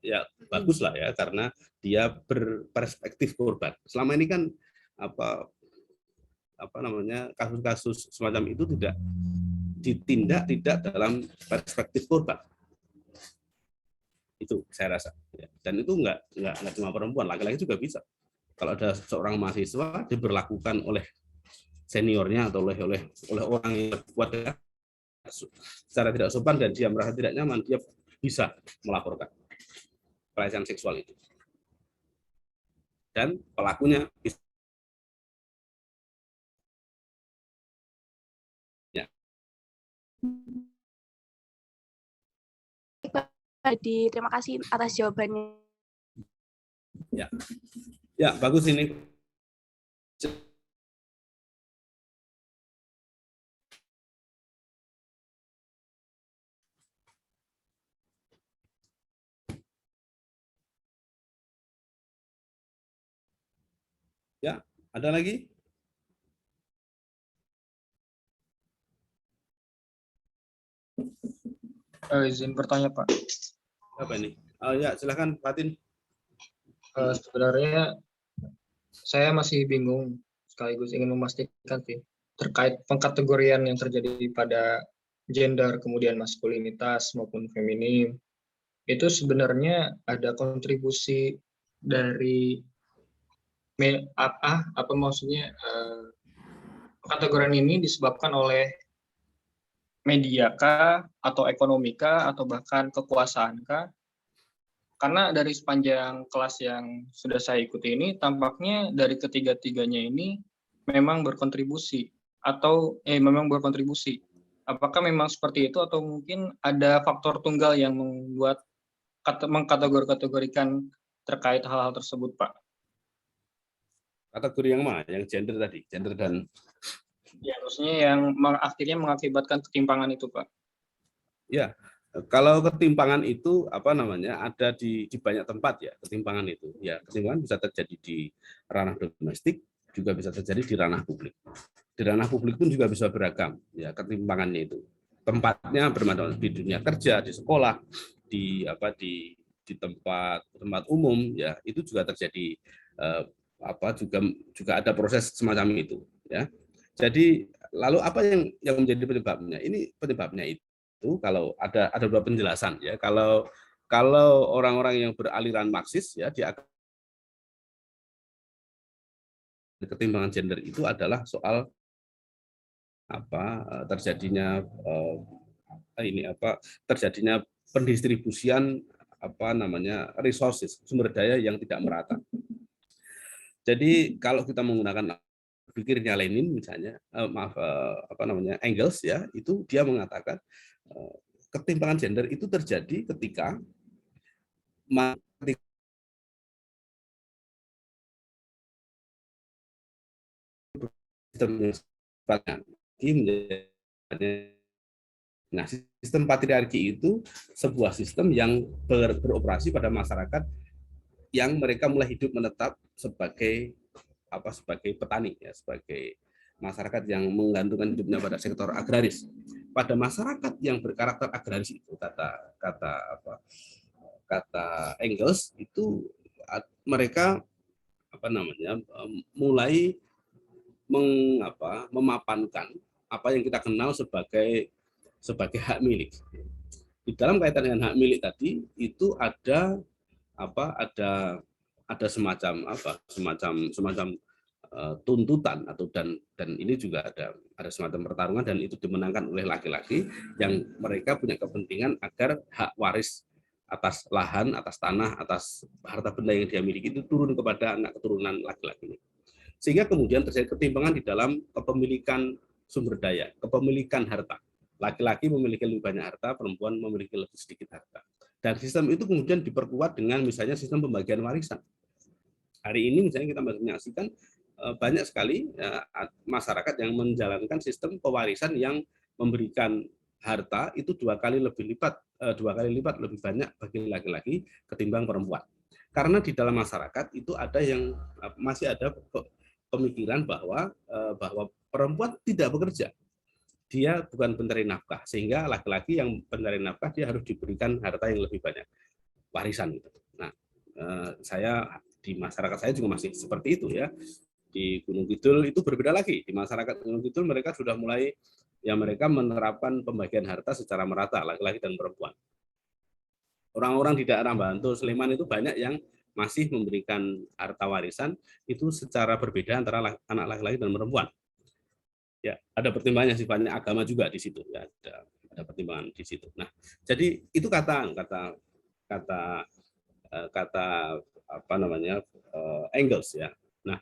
ya bagus lah ya, karena dia berperspektif korban. Selama ini kan kasus-kasus semacam itu tidak ditindak dalam perspektif korban. Itu saya rasa ya. Dan itu enggak cuma perempuan, laki-laki juga bisa. Kalau ada seorang mahasiswa diberlakukan oleh seniornya atau oleh orang yang kuat ya, secara tidak sopan dan dia merasa tidak nyaman, dia bisa melaporkan pelecehan seksual itu. Dan pelakunya bisa ya. Terima kasih atas jawabannya. Ya, bagus ini. Ya, ada lagi? Izin bertanya, Pak. Apa ini? Ya, silakan Fatin. Sebenarnya saya masih bingung, sekaligus ingin memastikan sih terkait pengkategorian yang terjadi pada gender, kemudian maskulinitas maupun feminim. Itu sebenarnya ada kontribusi dari apa maksudnya pengkategorian ini disebabkan oleh media kah, atau ekonomi kah, atau bahkan kekuasaan kah? Karena dari sepanjang kelas yang sudah saya ikuti ini, tampaknya dari ketiga-tiganya ini memang berkontribusi. Apakah memang seperti itu, atau mungkin ada faktor tunggal yang membuat mengkategorikan terkait hal-hal tersebut, Pak? Kategori yang mana? Yang gender tadi? Gender dan... Ya, maksudnya yang akhirnya mengakibatkan ketimpangan itu, Pak. Ya, kalau ketimpangan itu ada di banyak tempat ya, ketimpangan itu. Ya, ketimpangan bisa terjadi di ranah domestik, juga bisa terjadi di ranah publik. Di ranah publik pun juga bisa beragam ya ketimpangannya itu. Tempatnya bermacam, di dunia kerja, di sekolah, di tempat umum ya, itu juga terjadi juga ada proses semacam itu ya. Jadi lalu apa yang menjadi penyebabnya? Ini penyebabnya itu kalau ada dua penjelasan ya. Kalau orang-orang yang beraliran Marxis ya, dia akan ketimpangan gender itu adalah soal terjadinya pendistribusian resources, sumber daya yang tidak merata. Jadi kalau kita menggunakan pikirnya Lenin misalnya, Engels ya, itu dia mengatakan ketimpangan gender itu terjadi ketika nah, sistem patriarki itu sebuah sistem yang beroperasi pada masyarakat yang mereka mulai hidup menetap sebagai petani ya, sebagai masyarakat yang menggantungkan hidupnya pada sektor agraris. Pada masyarakat yang berkarakter agraris itu kata Engels itu mereka mulai memapankan apa yang kita kenal sebagai hak milik. Di dalam kaitan dengan hak milik tadi itu ada semacam tuntutan atau dan ini juga ada semacam pertarungan, dan itu dimenangkan oleh laki-laki yang mereka punya kepentingan agar hak waris atas lahan, atas tanah, atas harta benda yang dia miliki itu turun kepada anak keturunan laki-laki. Sehingga kemudian terjadi ketimpangan di dalam kepemilikan sumber daya, kepemilikan harta. Laki-laki memiliki lebih banyak harta, perempuan memiliki lebih sedikit harta. Dan sistem itu kemudian diperkuat dengan misalnya sistem pembagian warisan. Hari ini misalnya kita menyaksikan banyak sekali masyarakat yang menjalankan sistem pewarisan yang memberikan harta itu dua kali lipat lebih banyak bagi laki-laki ketimbang perempuan. Karena di dalam masyarakat itu ada yang masih ada pemikiran bahwa perempuan tidak bekerja. Dia bukan pencari nafkah, sehingga laki-laki yang pencari nafkah dia harus diberikan harta yang lebih banyak, warisan. Nah, saya di masyarakat saya juga masih seperti itu ya. Di Gunung Kidul itu berbeda lagi. Di masyarakat Gunung Kidul mereka sudah mulai mereka menerapkan pembagian harta secara merata, laki-laki dan perempuan. Orang-orang di daerah Bantul, Sleman itu banyak yang masih memberikan harta warisan itu secara berbeda antara anak laki-laki dan perempuan. Ya, ada pertimbangannya sifatnya agama juga di situ. Ya, ada pertimbangan di situ. Nah, jadi itu kata Engels ya. Nah,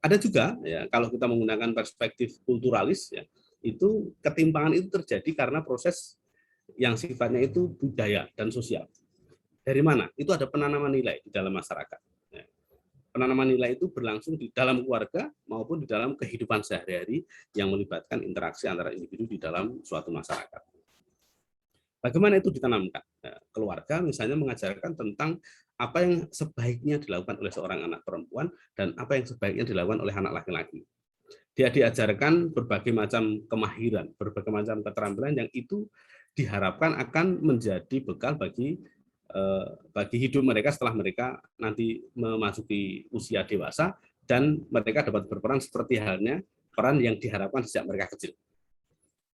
ada juga ya kalau kita menggunakan perspektif kulturalis ya, itu ketimpangan itu terjadi karena proses yang sifatnya itu budaya dan sosial. Dari mana? Itu ada penanaman nilai di dalam masyarakat. Penanaman nilai itu berlangsung di dalam keluarga maupun di dalam kehidupan sehari-hari yang melibatkan interaksi antara individu di dalam suatu masyarakat. Bagaimana itu ditanamkan? Keluarga misalnya mengajarkan tentang apa yang sebaiknya dilakukan oleh seorang anak perempuan dan apa yang sebaiknya dilakukan oleh anak laki-laki. Dia diajarkan berbagai macam kemahiran, berbagai macam keterampilan yang itu diharapkan akan menjadi bekal bagi hidup mereka setelah mereka nanti memasuki usia dewasa dan mereka dapat berperan seperti halnya peran yang diharapkan sejak mereka kecil.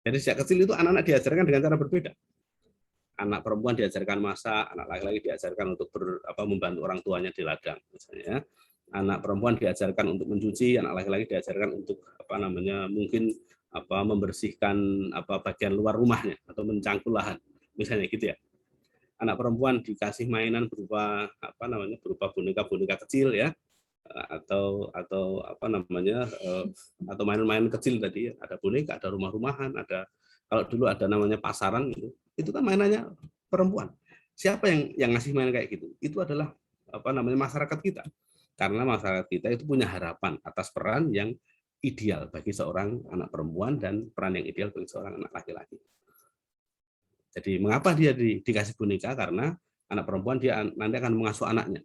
Jadi sejak kecil itu anak-anak diajarkan dengan cara berbeda. Anak perempuan diajarkan masak, anak laki-laki diajarkan untuk membantu orang tuanya di ladang, misalnya. Anak perempuan diajarkan untuk mencuci, anak laki-laki diajarkan untuk mungkin membersihkan bagian luar rumahnya atau mencangkul lahan, misalnya gitu ya. Anak perempuan dikasih mainan berupa boneka-boneka kecil ya, atau mainan-mainan kecil tadi, ada boneka, ada rumah-rumahan, ada kalau dulu ada namanya pasaran gitu. Itu kan mainannya perempuan. Siapa yang ngasih mainan kayak gitu? Itu adalah masyarakat kita. Karena masyarakat kita itu punya harapan atas peran yang ideal bagi seorang anak perempuan dan peran yang ideal bagi seorang anak laki-laki. Jadi mengapa dia dikasih boneka? Karena anak perempuan dia nanti akan mengasuh anaknya.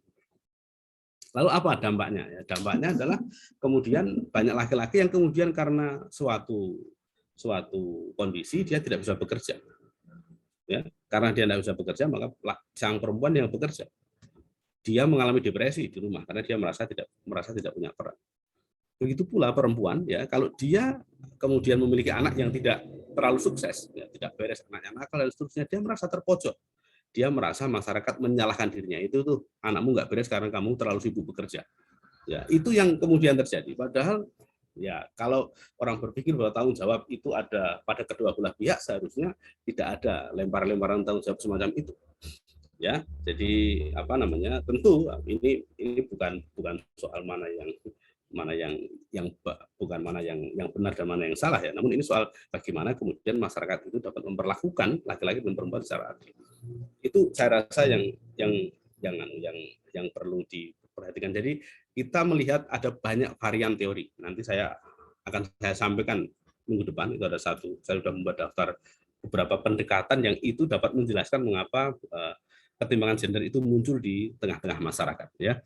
Lalu apa dampaknya? Ya, dampaknya adalah kemudian banyak laki-laki yang kemudian karena suatu kondisi dia tidak bisa bekerja. Ya, karena dia tidak bisa bekerja maka sang perempuan yang bekerja. Dia mengalami depresi di rumah karena dia merasa tidak punya peran. Begitu pula perempuan ya, kalau dia kemudian memiliki anak yang tidak terlalu sukses, ya, tidak beres anaknya nakal dan seterusnya, dia merasa terpojok. Dia merasa masyarakat menyalahkan dirinya. Itu tuh anakmu nggak beres karena kamu terlalu sibuk bekerja. Ya, itu yang kemudian terjadi. Padahal ya kalau orang berpikir bahwa tanggung jawab itu ada pada kedua belah pihak, seharusnya tidak ada lempar-lemparan tanggung jawab semacam itu. Ya, jadi tentu ini bukan soal mana yang benar dan mana yang salah ya. Namun ini soal bagaimana kemudian masyarakat itu dapat memperlakukan laki-laki dan perempuan secara adil. Itu saya rasa yang perlu diperhatikan. Jadi kita melihat ada banyak varian teori. Nanti saya sampaikan minggu depan itu ada satu. Saya sudah membuat daftar beberapa pendekatan yang itu dapat menjelaskan mengapa ketimpangan gender itu muncul di tengah-tengah masyarakat ya.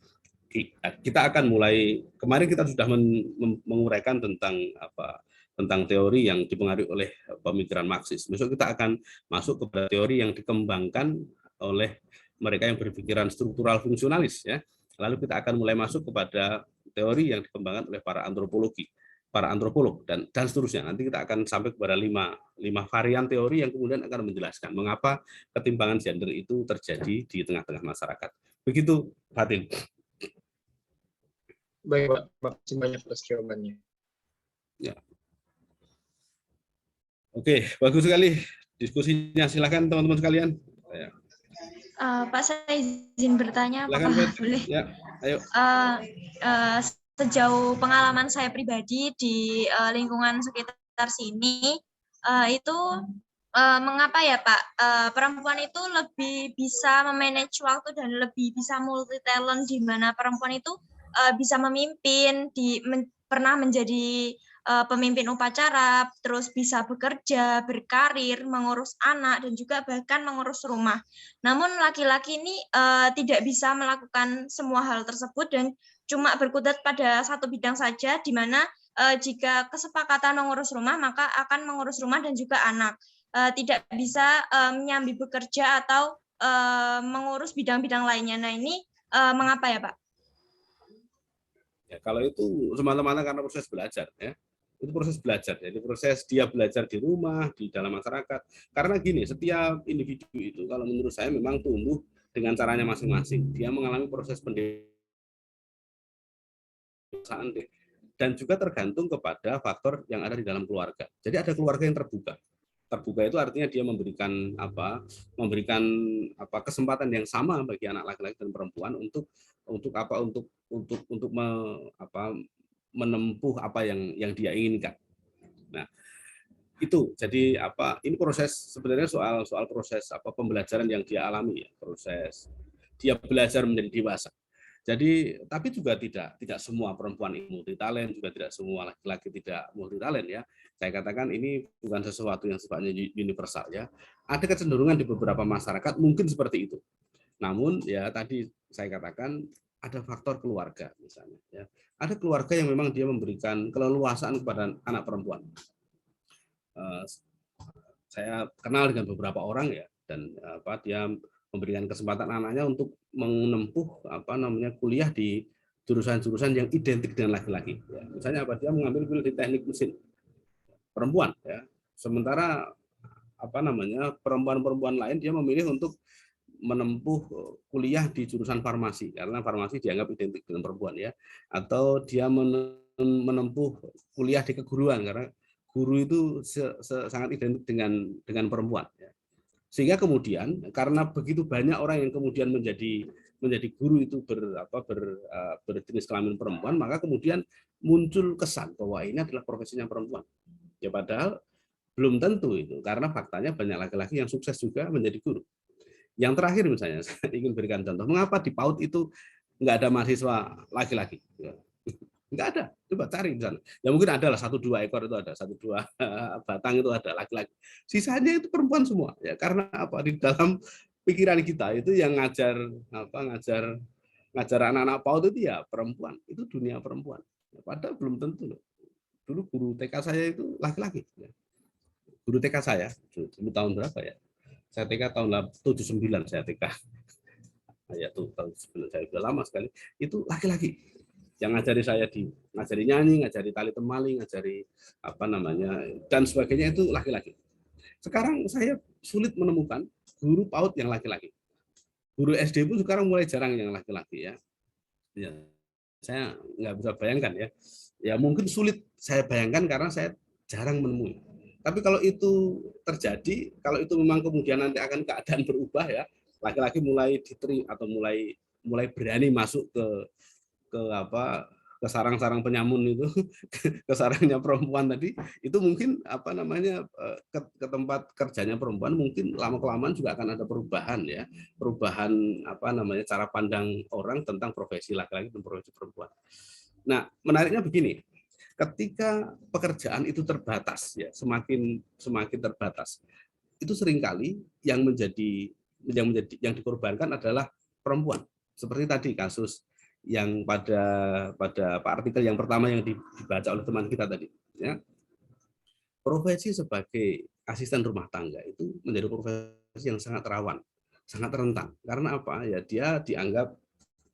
Kita akan mulai, kemarin kita sudah menguraikan tentang teori yang dipengaruhi oleh pemikiran Marxis. Besok kita akan masuk kepada teori yang dikembangkan oleh mereka yang berpikiran struktural fungsionalis ya. Lalu kita akan mulai masuk kepada teori yang dikembangkan oleh para antropolog dan seterusnya. Nanti kita akan sampai kepada lima varian teori yang kemudian akan menjelaskan mengapa ketimpangan gender itu terjadi di tengah-tengah masyarakat. Begitu, Fatin. Baik, Pak. Terima kasih banyak atas jawabannya. Ya. Oke, bagus sekali diskusinya. Silakan teman-teman sekalian. Pak, saya izin bertanya, Silakan, apakah boleh? Ya, ayo. Sejauh pengalaman saya pribadi di lingkungan sekitar sini, itu mengapa ya Pak, perempuan itu lebih bisa memanage waktu dan lebih bisa multi talent, di mana perempuan itu bisa memimpin, pernah menjadi pemimpin upacara, terus bisa bekerja, berkarir, mengurus anak, dan juga bahkan mengurus rumah. Namun laki-laki ini tidak bisa melakukan semua hal tersebut dan cuma berkutat pada satu bidang saja, di mana jika kesepakatan mengurus rumah, maka akan mengurus rumah dan juga anak. Tidak bisa menyambi bekerja atau mengurus bidang-bidang lainnya. Nah, ini mengapa ya Pak? Ya, kalau itu semata-mata karena proses belajar, ya. Itu proses belajar, jadi proses dia belajar di rumah, di dalam masyarakat. Karena gini, setiap individu itu kalau menurut saya memang tumbuh dengan caranya masing-masing. Dia mengalami proses pendewasaan dan juga tergantung kepada faktor yang ada di dalam keluarga. Jadi ada keluarga yang terbuka. Terbuka itu artinya dia memberikan kesempatan yang sama bagi anak laki-laki dan perempuan untuk menempuh apa yang dia inginkan. Nah, itu jadi ini proses sebenarnya soal proses pembelajaran yang dia alami, ya, proses dia belajar menjadi dewasa. Jadi tapi juga tidak semua perempuan multi talent, juga tidak semua laki-laki tidak multi talent, ya. Saya katakan ini bukan sesuatu yang sifatnya universal, ya. Ada kecenderungan di beberapa masyarakat mungkin seperti itu. Namun ya tadi saya katakan ada faktor keluarga misalnya, ya. Ada keluarga yang memang dia memberikan keleluasaan kepada anak perempuan. Saya kenal dengan beberapa orang, ya, dan dia memberikan kesempatan anaknya untuk menempuh kuliah di jurusan-jurusan yang identik dengan laki-laki. Ya. Misalnya dia mengambil kuliah di teknik mesin perempuan, ya. Sementara perempuan-perempuan lain dia memilih untuk menempuh kuliah di jurusan farmasi karena farmasi dianggap identik dengan perempuan, ya, atau dia menempuh kuliah di keguruan karena guru itu sangat identik dengan perempuan, ya. Sehingga kemudian karena begitu banyak orang yang kemudian menjadi guru itu berjenis kelamin perempuan, maka kemudian muncul kesan bahwa ini adalah profesinya perempuan, ya, padahal belum tentu itu, karena faktanya banyak laki-laki yang sukses juga menjadi guru. Yang terakhir misalnya, saya ingin berikan contoh, mengapa di PAUD itu nggak ada mahasiswa laki-laki? Nggak ada, coba cari di sana. Ya mungkin ada lah 1-2 ekor itu ada, 1-2 batang itu ada laki-laki. Sisanya itu perempuan semua, ya, karena di dalam pikiran kita itu yang ngajar anak-anak PAUD itu ya perempuan, itu dunia perempuan. Padahal belum tentu loh. Dulu guru TK saya itu laki-laki. Guru TK saya, dulu tahun berapa ya? Saya TK tahun 79 saya TK. Ya tuh tahun 79 saya sudah lama sekali. Itu laki-laki yang ngajari saya ngajari nyanyi, ngajari tali temali, ngajari dan sebagainya itu laki-laki. Sekarang saya sulit menemukan guru PAUD yang laki-laki. Guru SD pun sekarang mulai jarang yang laki-laki, ya. Ya, saya nggak bisa bayangkan, ya. Ya mungkin sulit saya bayangkan karena saya jarang menemui. Tapi kalau itu terjadi, kalau itu memang kemudian nanti akan keadaan berubah, ya, laki-laki mulai diterima atau mulai berani masuk ke sarang-sarang penyamun itu, ke sarangnya perempuan tadi, itu mungkin ke tempat kerjanya perempuan mungkin lama-kelamaan juga akan ada perubahan, ya, perubahan cara pandang orang tentang profesi laki-laki dan profesi perempuan. Nah, menariknya begini. Ketika pekerjaan itu terbatas, ya, semakin terbatas, itu seringkali yang dikorbankan adalah perempuan. Seperti tadi kasus yang pada artikel yang pertama yang dibaca oleh teman kita tadi, ya. Profesi sebagai asisten rumah tangga itu menjadi profesi yang sangat rawan, sangat rentan. Karena apa? Ya dia dianggap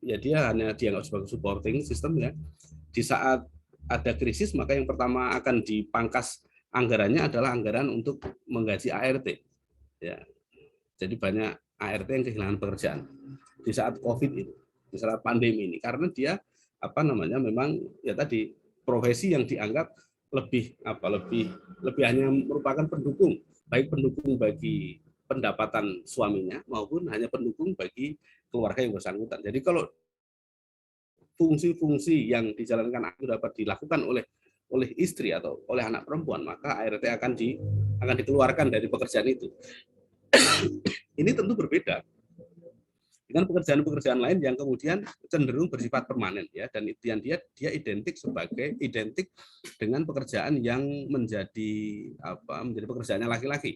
ya dia hanya dianggap sebagai supporting system ya. Di saat ada krisis maka yang pertama akan dipangkas anggarannya adalah anggaran untuk menggaji ART. Ya. Jadi banyak ART yang kehilangan pekerjaan di saat COVID itu, di saat pandemi ini, karena dia memang ya tadi profesi yang dianggap lebih hanya merupakan pendukung, baik pendukung bagi pendapatan suaminya maupun hanya pendukung bagi keluarga yang bersangkutan. Jadi kalau fungsi-fungsi yang dijalankan itu dapat dilakukan oleh istri atau oleh anak perempuan, maka ART akan dikeluarkan dari pekerjaan itu. Ini tentu berbeda dengan pekerjaan-pekerjaan lain yang kemudian cenderung bersifat permanen ya, dan dia identik dengan pekerjaan yang menjadi pekerjaannya laki-laki.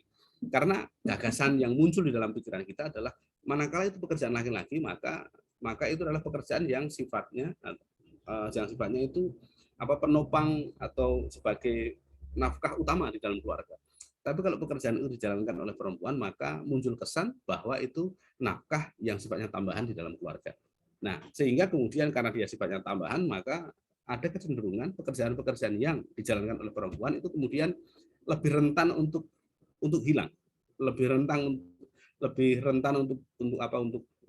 Karena gagasan yang muncul di dalam pikiran kita adalah manakala itu pekerjaan laki-laki maka itu adalah pekerjaan yang sifatnya itu penopang atau sebagai nafkah utama di dalam keluarga. Tapi kalau pekerjaan itu dijalankan oleh perempuan, maka muncul kesan bahwa itu nafkah yang sifatnya tambahan di dalam keluarga. Nah, sehingga kemudian karena dia sifatnya tambahan, maka ada kecenderungan pekerjaan-pekerjaan yang dijalankan oleh perempuan itu kemudian lebih rentan untuk hilang, lebih rentan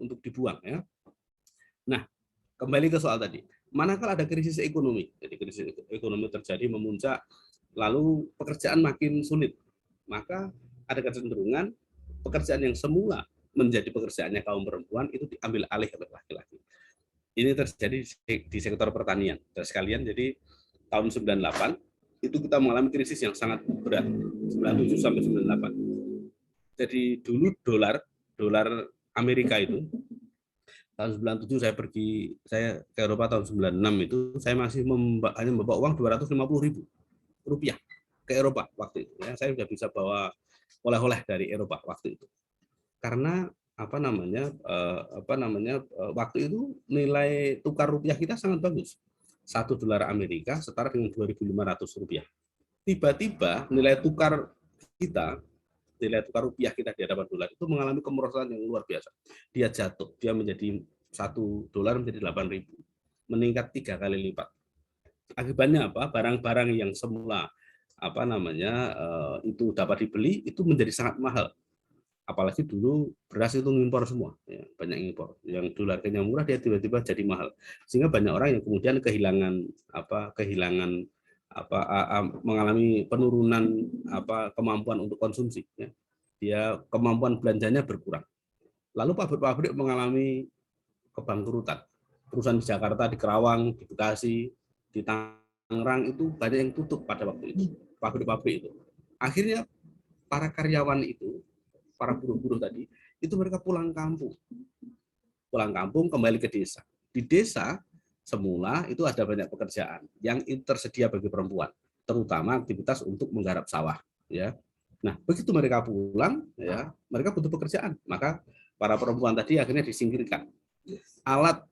untuk dibuang ya. Nah, kembali ke soal tadi. Manakala ada krisis ekonomi, jadi krisis ekonomi terjadi memuncak, lalu pekerjaan makin sulit, maka ada kecenderungan pekerjaan yang semula menjadi pekerjaannya kaum perempuan itu diambil alih oleh laki-laki. Ini terjadi di sektor pertanian. Dan sekalian, jadi tahun 98 itu kita mengalami krisis yang sangat berat, 97 sampai 98. Jadi dulu dolar Amerika itu tahun 97 saya ke Eropa tahun 96 itu saya masih hanya membawa uang 250.000 rupiah ke Eropa waktu itu ya. Saya sudah bisa bawa oleh-oleh dari Eropa waktu itu karena waktu itu nilai tukar rupiah kita sangat bagus. $1 Amerika setara dengan 2.500 rupiah. Tiba-tiba nilai tukar rupiah kita di hadapan dolar itu mengalami kemerosotan yang luar biasa. Dia jatuh, dia menjadi $1 menjadi 8.000, meningkat 3 kali lipat. Akibatnya apa? Barang-barang yang semula itu dapat dibeli itu menjadi sangat mahal. Apalagi dulu beras itu ngimpor semua, ya, banyak ngimpor. Yang dulu harganya murah dia tiba-tiba jadi mahal. Sehingga banyak orang yang kemudian mengalami penurunan kemampuan untuk konsumsi. Ya. Dia kemampuan belanjanya berkurang. Lalu pabrik-pabrik mengalami kebangkrutan. Perusahaan di Jakarta, di Kerawang, di Bekasi, di Tangerang itu banyak yang tutup pada waktu itu. Pabrik-pabrik itu. Akhirnya para karyawan itu, para buruh-buruh tadi, itu mereka pulang kampung. Pulang kampung kembali ke desa. Di desa semula itu ada banyak pekerjaan yang tersedia bagi perempuan, terutama aktivitas untuk menggarap sawah. Ya. Nah, begitu mereka pulang, ya, mereka butuh pekerjaan. Maka para perempuan tadi akhirnya disingkirkan. Alat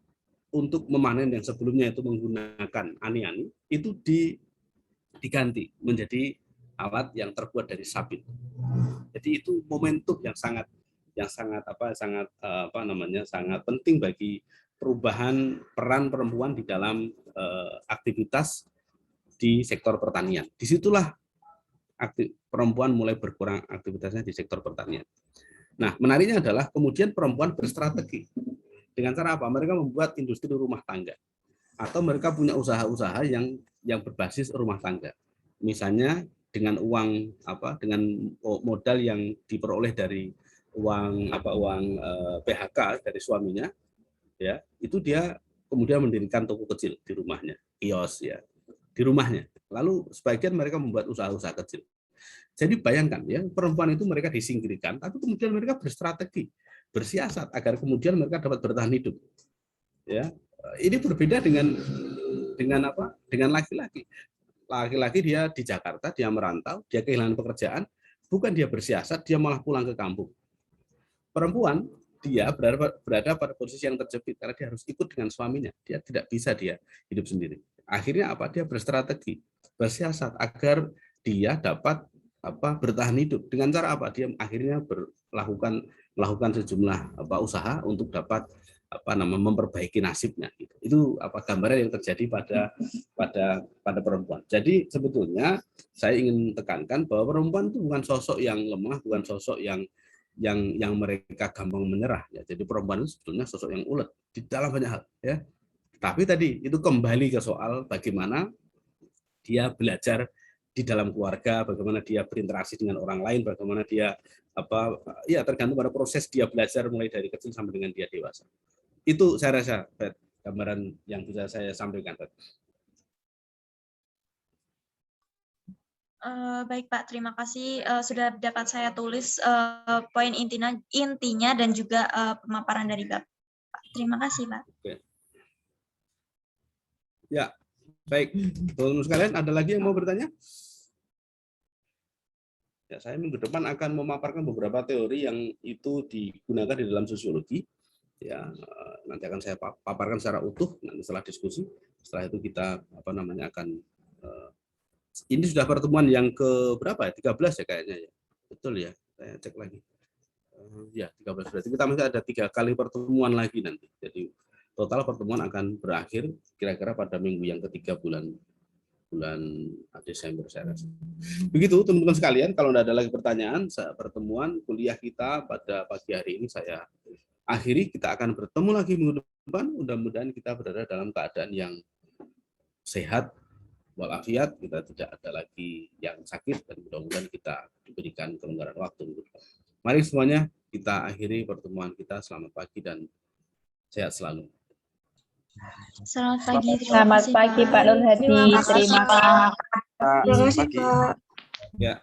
untuk memanen yang sebelumnya itu menggunakan ani-ani itu diganti menjadi alat yang terbuat dari sabit. Jadi itu momentum yang sangat penting bagi perubahan peran perempuan di dalam aktivitas di sektor pertanian. Disitulah perempuan mulai berkurang aktivitasnya di sektor pertanian. Nah, menariknya adalah kemudian perempuan berstrategi. Dengan cara apa? Mereka membuat industri rumah tangga. Atau mereka punya usaha-usaha yang berbasis rumah tangga. Misalnya dengan dengan modal yang diperoleh dari uang PHK dari suaminya, ya, itu dia kemudian mendirikan toko kecil di rumahnya, kios ya, di rumahnya. Lalu sebagian mereka membuat usaha-usaha kecil. Jadi bayangkan ya, perempuan itu mereka disingkirkan, tapi kemudian mereka berstrategi, bersiasat agar kemudian mereka dapat bertahan hidup. Ya, ini berbeda dengan laki-laki. Laki-laki dia di Jakarta, dia merantau, dia kehilangan pekerjaan, bukan dia bersiasat, dia malah pulang ke kampung. Perempuan dia berada pada posisi yang terjepit karena dia harus ikut dengan suaminya, dia tidak bisa dia hidup sendiri. Akhirnya apa? Dia berstrategi, bersiasat agar dia dapat bertahan hidup. Dengan cara apa? Dia akhirnya melakukan sejumlah usaha untuk dapat memperbaiki nasibnya. Itu gambaran yang terjadi pada perempuan. Jadi sebetulnya saya ingin tekankan bahwa perempuan itu bukan sosok yang lemah, bukan sosok yang mereka gampang menyerah. Ya. Jadi perempuan itu sebetulnya sosok yang ulet di dalam banyak hal. Ya. Tapi tadi itu kembali ke soal bagaimana dia belajar di dalam keluarga, bagaimana dia berinteraksi dengan orang lain, bagaimana dia tergantung pada proses dia belajar mulai dari kecil sampai dengan dia dewasa. Itu saya rasa gambaran yang bisa saya sampaikan. Baik Pak, terima kasih sudah dapat saya tulis poin intinya dan juga pemaparan dari Bapak. Terima kasih Pak. Oke. Ya, baik. Teman-teman sekalian, ada lagi yang mau bertanya? Ya, saya minggu depan akan memaparkan beberapa teori yang itu digunakan di dalam sosiologi. Ya, nanti akan saya paparkan secara utuh nanti setelah diskusi. Setelah itu kita akan ini sudah pertemuan yang ke berapa ya? 13 ya kayaknya ya. Betul ya. Saya cek lagi. Ya, 13 berarti kita masih ada 3 kali pertemuan lagi nanti. Jadi total pertemuan akan berakhir kira-kira pada minggu yang ketiga bulan Desember saya rasa. Begitu teman-teman sekalian, kalau tidak ada lagi pertanyaan, pertemuan kuliah kita pada pagi hari ini saya akhiri. Kita akan bertemu lagi minggu depan. Mudah-mudahan kita berada dalam keadaan yang sehat walafiat, kita tidak ada lagi yang sakit, dan mudah-mudahan kita diberikan kelonggaran waktu. Mari semuanya kita akhiri pertemuan kita. Selamat pagi dan sehat selalu. Selamat pagi. Selamat pagi Pak Nur Hadi. Terima kasih Pak. Terima kasih Pak. Ya.